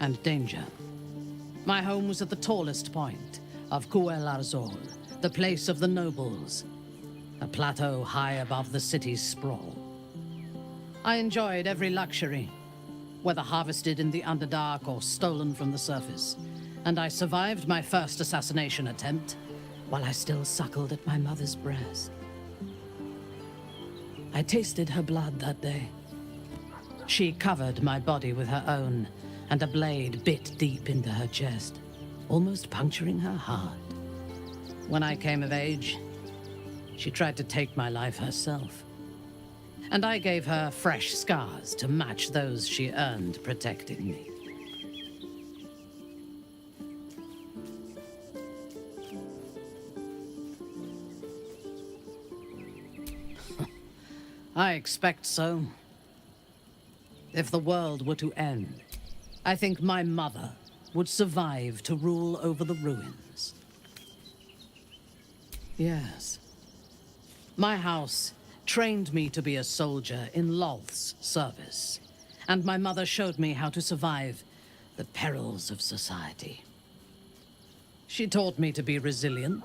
and danger. My home was at the tallest point of Cuel Arzol, the place of the nobles, a plateau high above the city's sprawl. I enjoyed every luxury, whether harvested in the Underdark or stolen from the surface, and I survived my first assassination attempt while I still suckled at my mother's breast. I tasted her blood that day. She covered my body with her own, and a blade bit deep into her chest, almost puncturing her heart. When I came of age, she tried to take my life herself, and I gave her fresh scars to match those she earned protecting me. I expect so. If the world were to end, I think my mother would survive to rule over the ruins. Yes. My house trained me to be a soldier in Lolth's service, and my mother showed me how to survive the perils of society. She taught me to be resilient,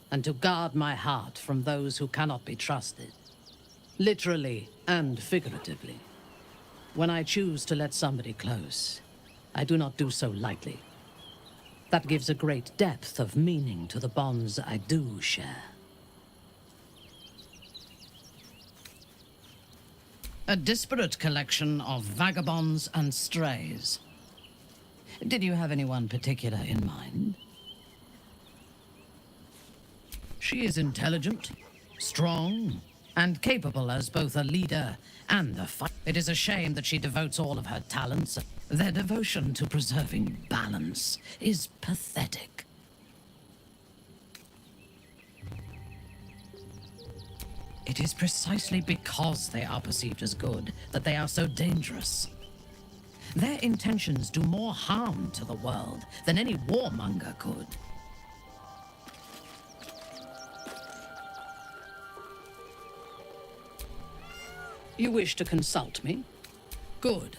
and to guard my heart from those who cannot be trusted, literally and figuratively. When I choose to let somebody close, I do not do so lightly. That gives a great depth of meaning to the bonds I do share. A disparate collection of vagabonds and strays. Did you have anyone particular in mind? She is intelligent, strong, and capable as both a leader and a fighter. It is a shame that she devotes all of her talents. Their devotion to preserving balance is pathetic. It is precisely because they are perceived as good that they are so dangerous. Their intentions do more harm to the world than any warmonger could. You wish to consult me? Good.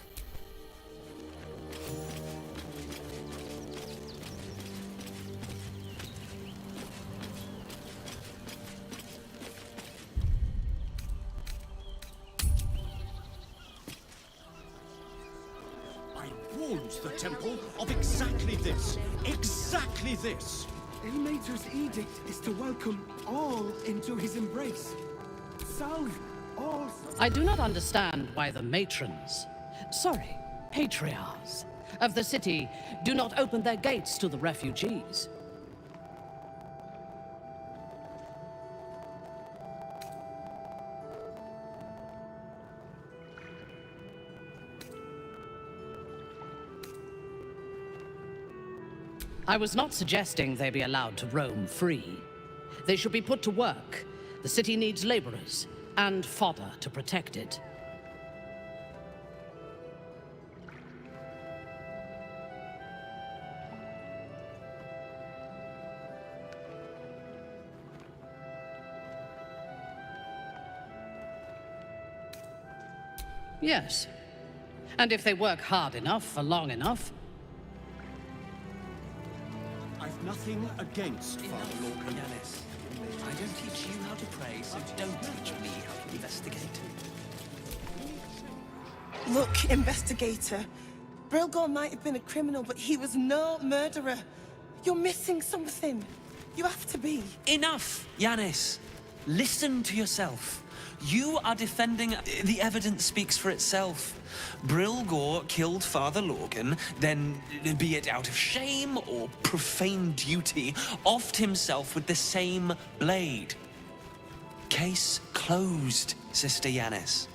I warned the temple of exactly this. Exactly this. Ilmater's edict is to welcome all into his embrace. Salve all. I do not understand why the matrons, sorry, patriarchs of the city do not open their gates to the refugees. I was not suggesting they be allowed to roam free. They should be put to work. The city needs laborers and fodder to protect it. Yes. And if they work hard enough for long enough, I've nothing against Father Lorcan. Yanis, I don't teach you how to pray, so don't teach me how to investigate. Look, investigator. Brilgor might have been a criminal, but he was no murderer. You're missing something. You have to be. Enough, Yanis. Listen to yourself. You are defending... The evidence speaks for itself. Brilgor killed Father Lorcan, then, be it out of shame or profane duty, offed himself with the same blade. Case closed, Sister Yanis.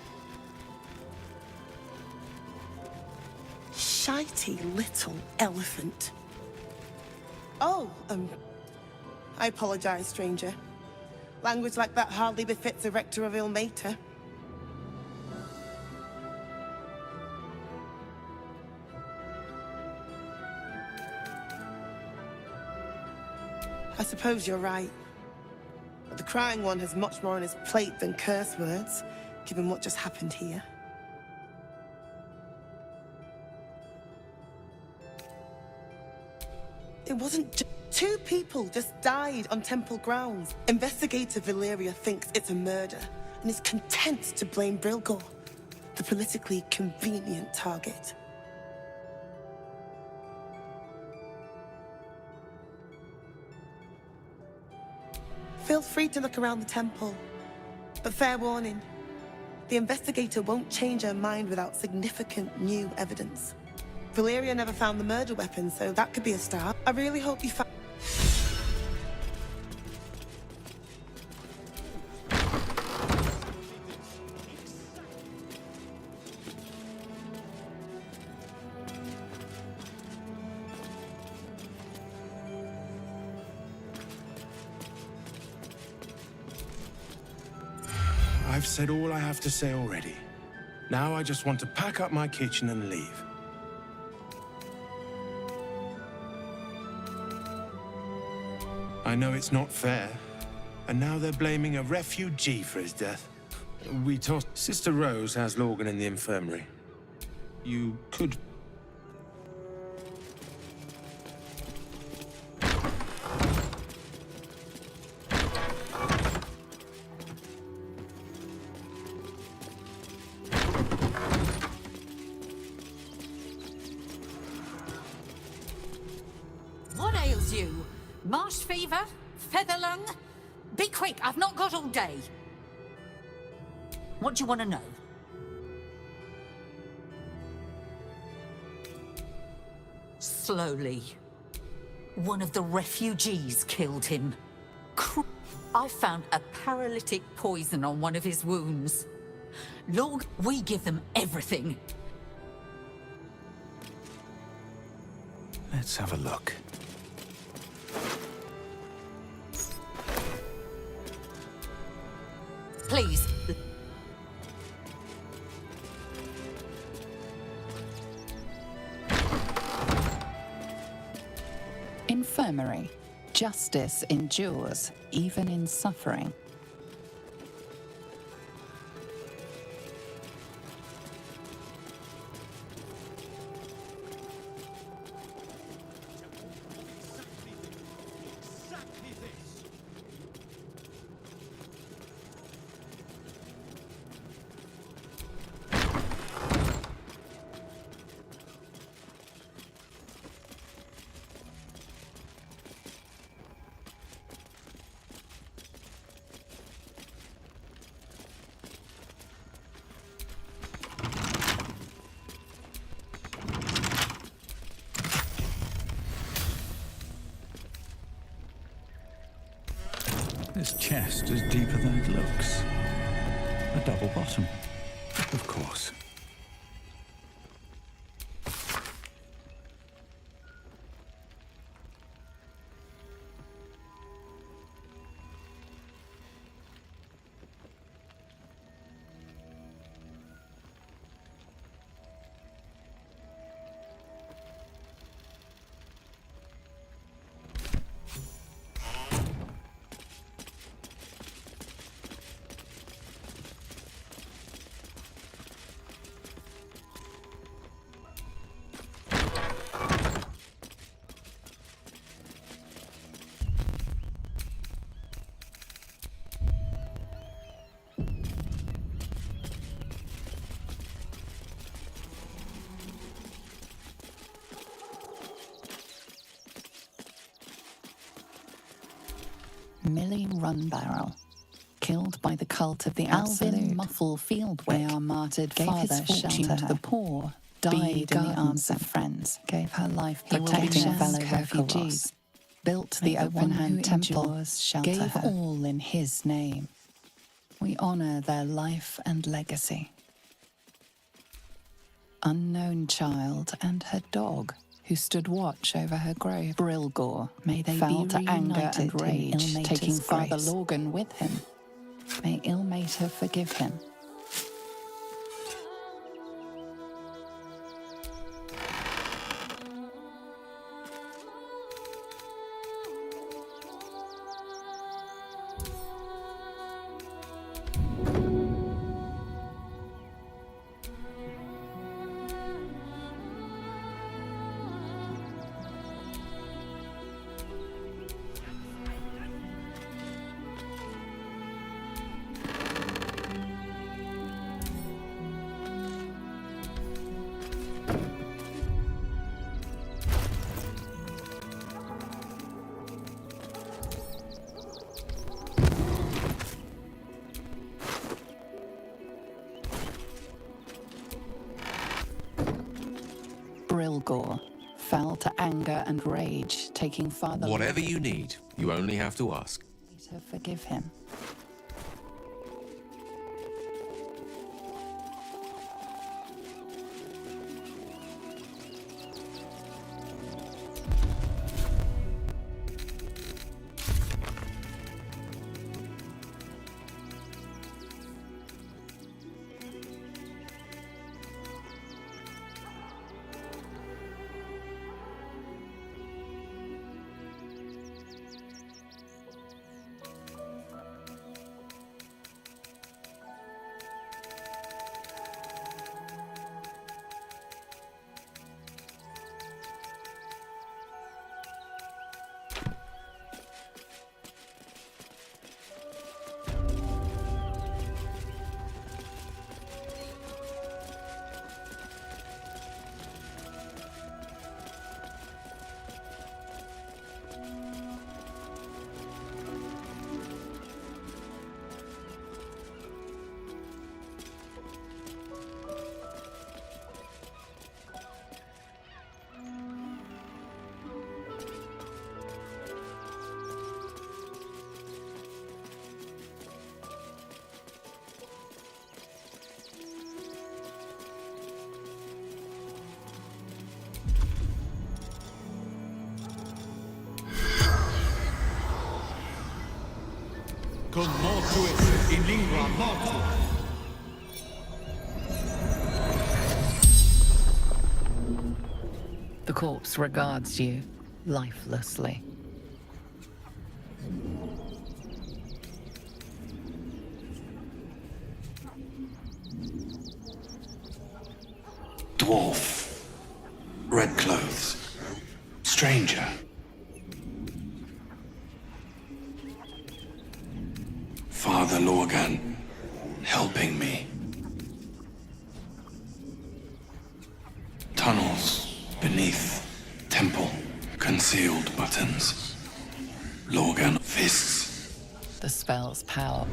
Shitey little elephant. Oh, I apologize, stranger. Language like that hardly befits a rector of Ilmater. I suppose you're right. But the crying one has much more on his plate than curse words, given what just happened here. It wasn't two people just died on temple grounds. Investigator Valeria thinks it's a murder and is content to blame Brilgor, the politically convenient target. Feel free to look around the temple, but fair warning, the investigator won't change her mind without significant new evidence. Valeria never found the murder weapon, so that could be a start. I really hope you find... I've said all I have to say already. Now I just want to pack up my kitchen and leave. I know it's not fair, and now they're blaming a refugee for his death. We tossed... Sister Rose has Lorgan in the infirmary. You could... What ails you? Marsh fever? Feather lung? Be quick, I've not got all day. What do you want to know? Slowly. One of the refugees killed him. I found a paralytic poison on one of his wounds. Lord, we give them everything. Let's have a look. Please. Infirmary. Justice endures, even in suffering. This chest is deeper than it looks. A double bottom, of course. Millie Runbarrel, killed by the cult of the Alvin Muffle Fieldwick. They are martyred, gave his fortune to the poor, died in the arms of friends, gave her life protecting fellow refugees, built the Open Hand Temple, gave all in his name. We honor their life and legacy. Unknown child and her dog, who stood watch over her grave. Brilgor, may they fell be to anger and rage, taking Father Lorgan with him. May Ilmater forgive him. Brilgor fell to anger and rage, taking Father Whatever you need, you only have to ask. to forgive him. Con mortuis in lingua mortum. The corpse regards you lifelessly. Dwarf. Red clothes. Stranger. Father Lorgan, helping me. Tunnels beneath temple, concealed buttons. Lorgan fists. The spell's power.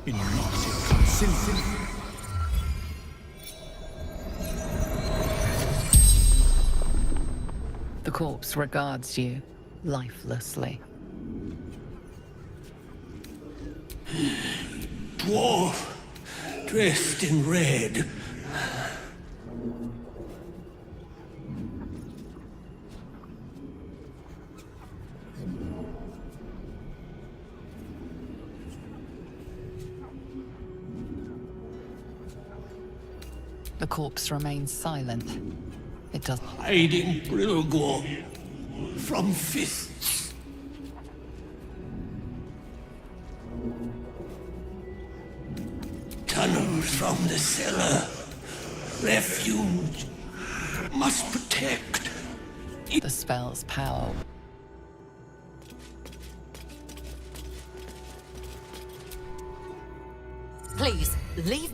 in Nazi Symphony. The corpse regards you lifelessly. Dwarf, dressed in red. The corpse remains silent. It does. Hiding Brilgor from fists. Tunnels from the cellar. Refuge. Must protect. The spell's power. Please, leave.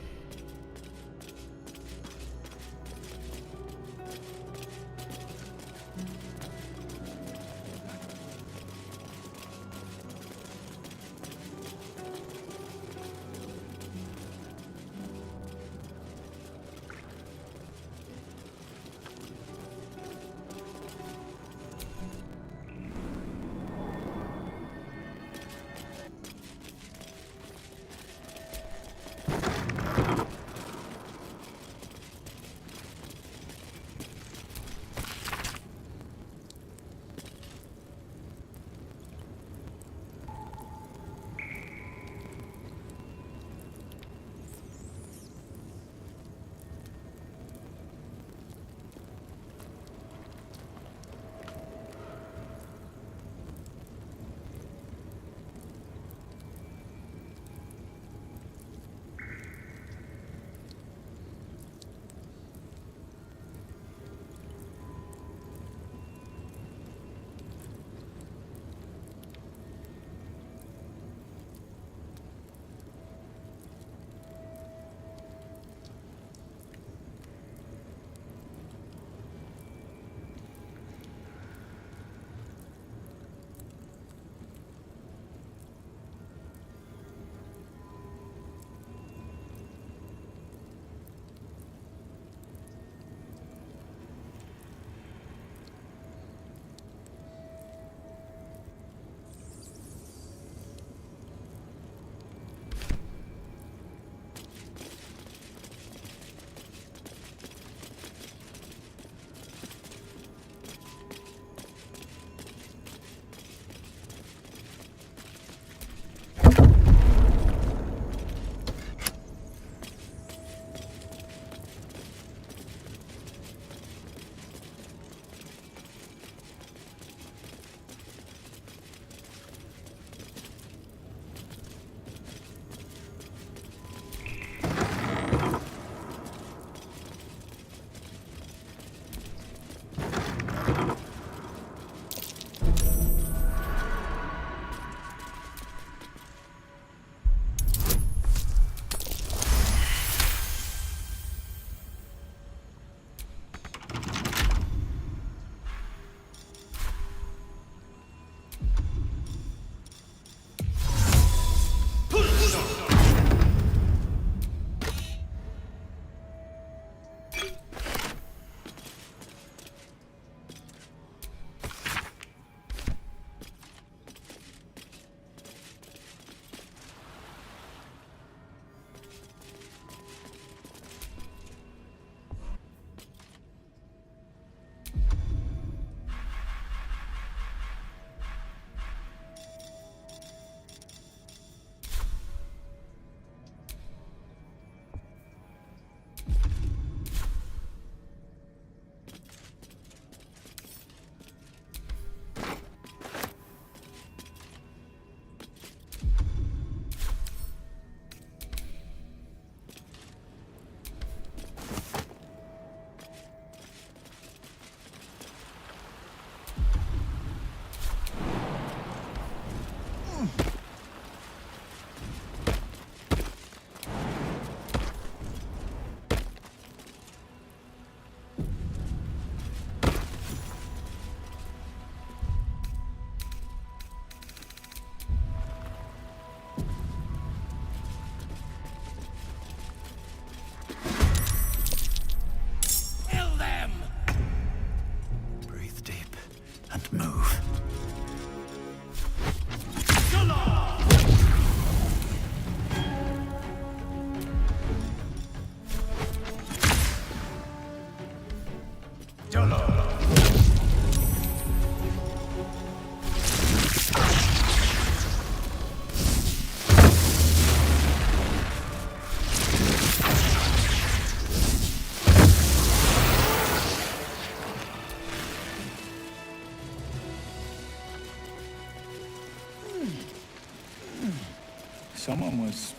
Someone was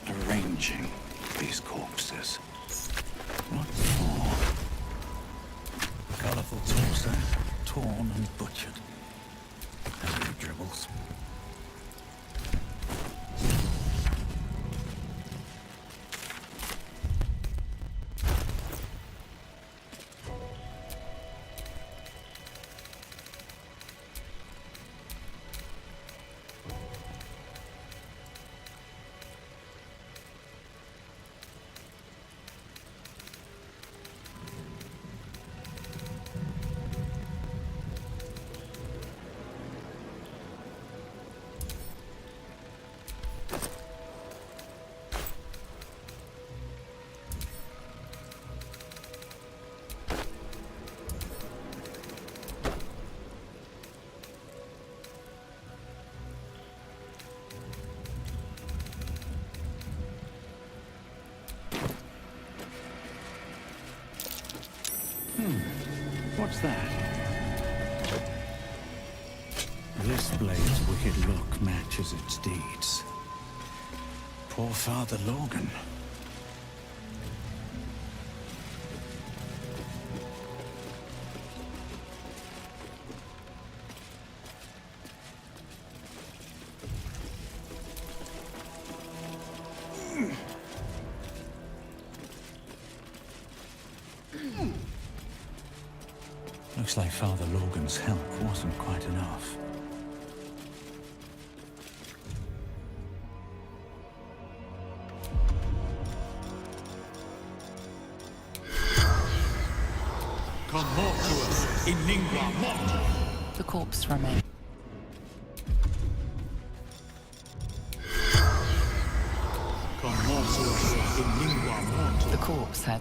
arranging these corpses. What for? Colourful torso, torn and butchered. As he dribbles. What's that? This blade's wicked look matches its deeds. Poor Father Logan. Looks like Father Logan's help wasn't quite enough. Come more to us in lingua morta. The corpse remains. Come more to us in lingua morta. The corpse had.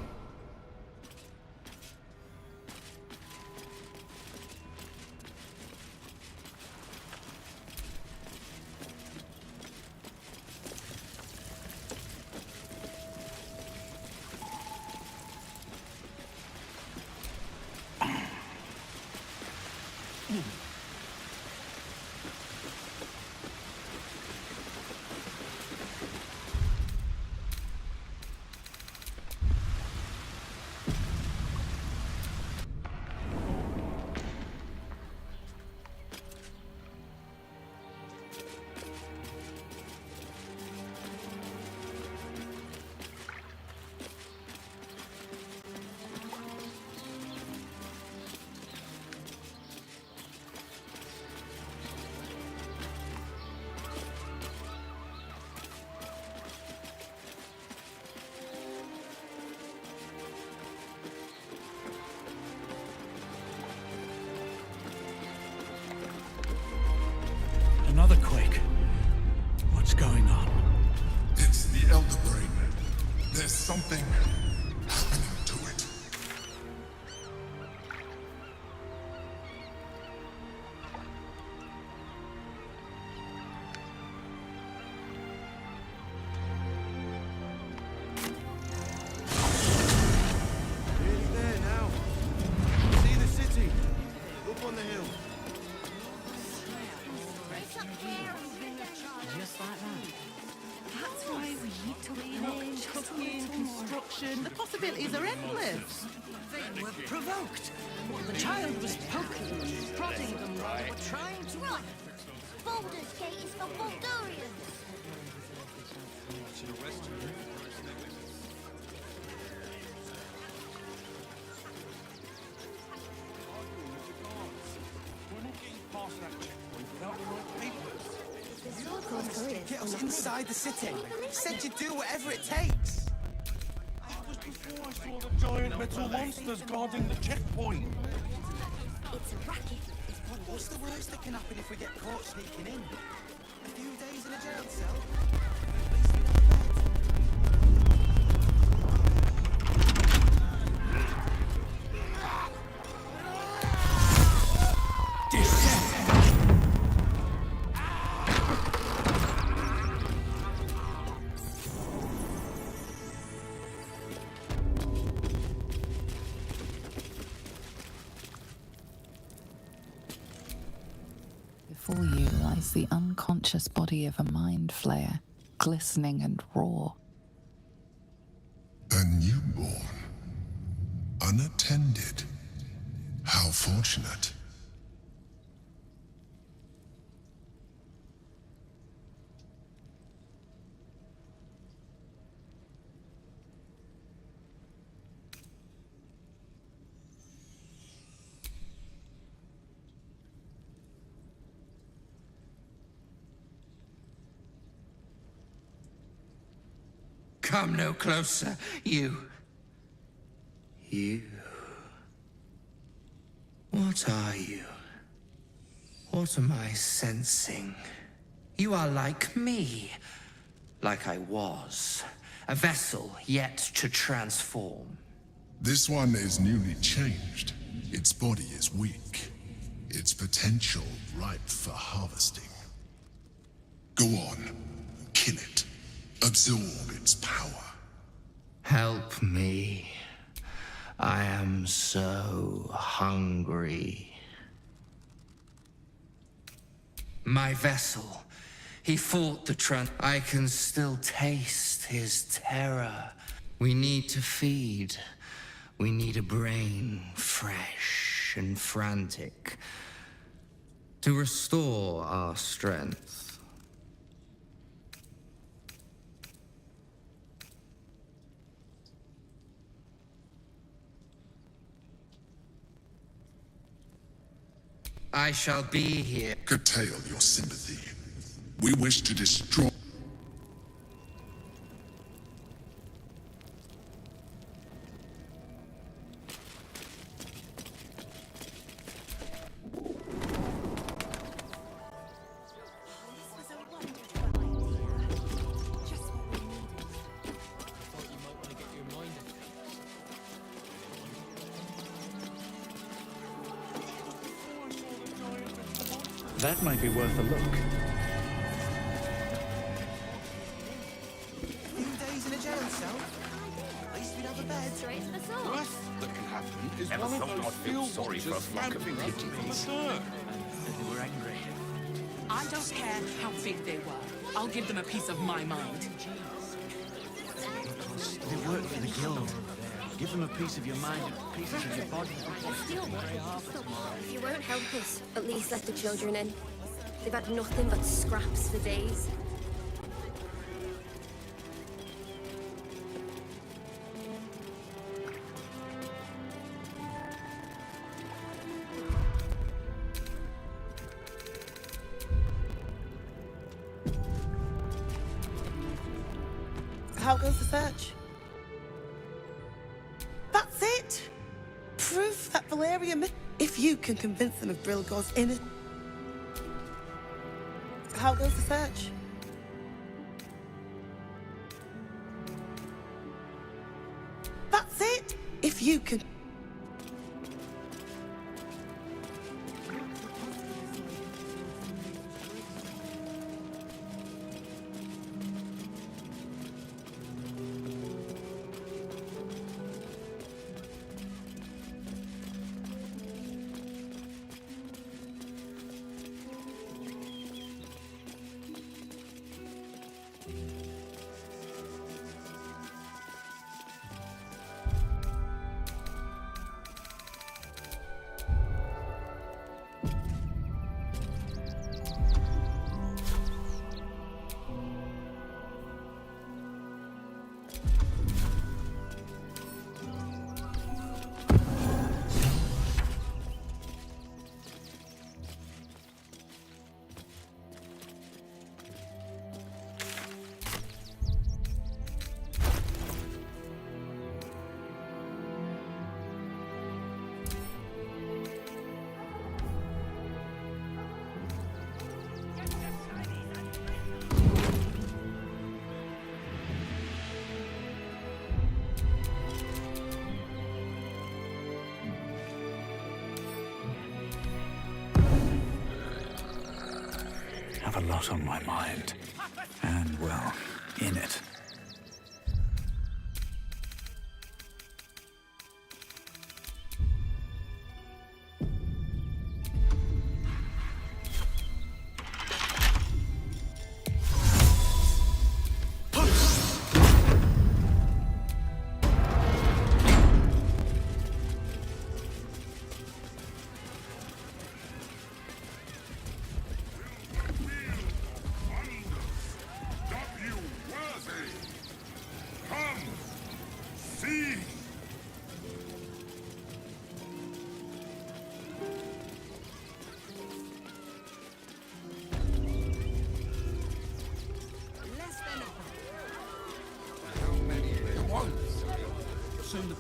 Another quake. What's going on? It's the Elder Brain. There's something happening to it. Nearly there now. See the city. Up on the hill. Just like that. That's why we need to cleaning, cooking, construction. The possibilities are endless. They were provoked. The child was poking them, prodding them while they were trying to... Right. Baldur's Gate is for Baldurians. Get us inside the city. Said you'd do whatever it takes. That was before I saw the giant metal monsters guarding the checkpoint. It's a racket. What's the worst that can happen if we get caught sneaking in? A few days in a jail cell? Before you lies the unconscious body of a mind flayer, glistening and raw. A newborn. Unattended. How fortunate. Come no closer, you. You. What are you? What am I sensing? You are like me. Like I was. A vessel yet to transform. This one is newly changed. Its body is weak. Its potential ripe for harvesting. Go on. Kill it. Absorb its power. Help me. I am so hungry. My vessel. He fought the I can still taste his terror. We need to feed. We need a brain fresh and frantic to restore our strength. I shall be here. Curtail your sympathy. We wish to destroy. That might be worth a look. Few days in a jail cell. At least we'd have a bed. Straight to the source. Worst that can happen is Never one of thought those I'd feel field sorry for a watchers flock of ramping up from the pigeons. dirt. They were angry. I don't care how big they were. I'll give them a piece of my mind. They work for the guild. Give them a piece of your mind, pieces of your body. If you won't help us, at least let the children in. They've had nothing but scraps for days. How goes the search? That's it! Proof that Valeria if you can convince them of Brilgor's inner... How goes the search? That's it! If you can... Have a lot on my mind. And, well, in it.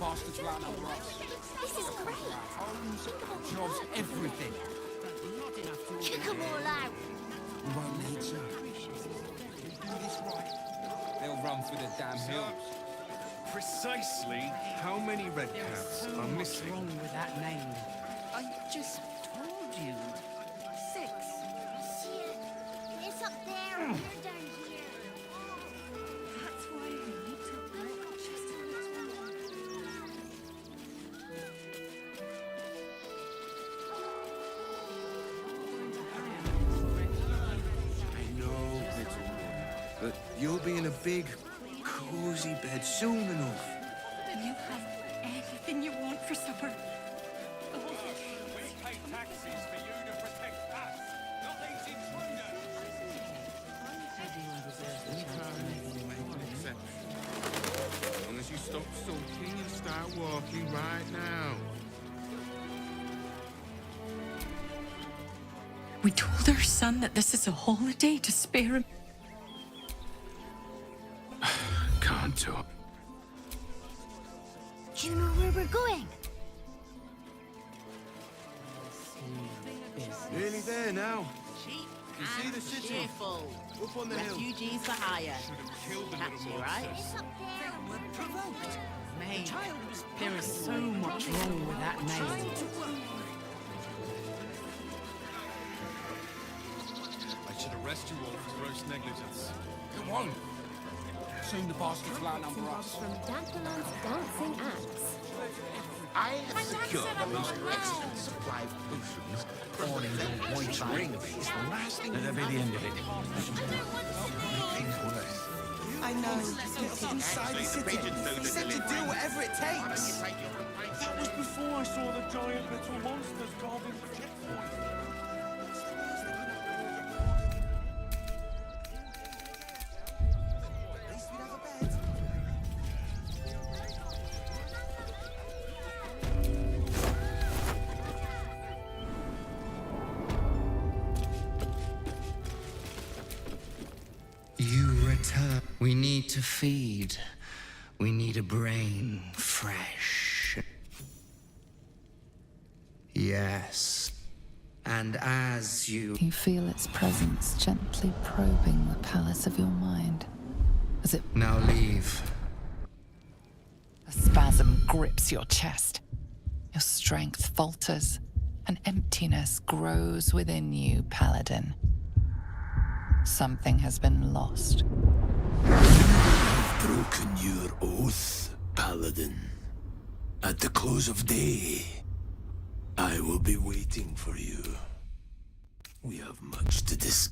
bastards line over us. This is great. Homes, jobs, everything. Not enough to Kick them all out. We won't need to. We do this right, they'll run for the damn hills. Precisely how many red caps are missing? What's wrong with that name? I just told you. 6. Shit. It's up there and you're down here. That's why we need to work just a little more. I know, little one, but you'll be in a big, cozy bed soon enough. You have anything you want for supper. We pay taxes for you to protect us, not these intruders. Unless you stop sulking and start walking right now. We told our son that this is a holiday to spare him. Can't talk. Do you know where we're going? Nearly there now. You see the city? Up on the hill. Refugees for hire. Catchy, right? It's up there. We're provoked. Mate, there is so much wrong with that name. I should arrest you all for gross negligence. Come on. Soon the bastards line over us. From Dantalan's dancing axe. I have secured the most excellent supply of potions. Falling the white ring is the last thing. Let that be the end of it. Things worse. I know. Get inside the city. He said to do whatever it takes. That was before I saw the giant little monsters carving the checkpoint. You return. We need to feed. We need a brain fresh. Yes. And as you... You feel its presence gently probing the palace of your mind. As it Now leave. a spasm grips your chest. Your strength falters. An emptiness grows within you, Paladin. Something has been lost. I've broken your oath, Paladin. At the close of day, I will be waiting for you. We have much to discuss.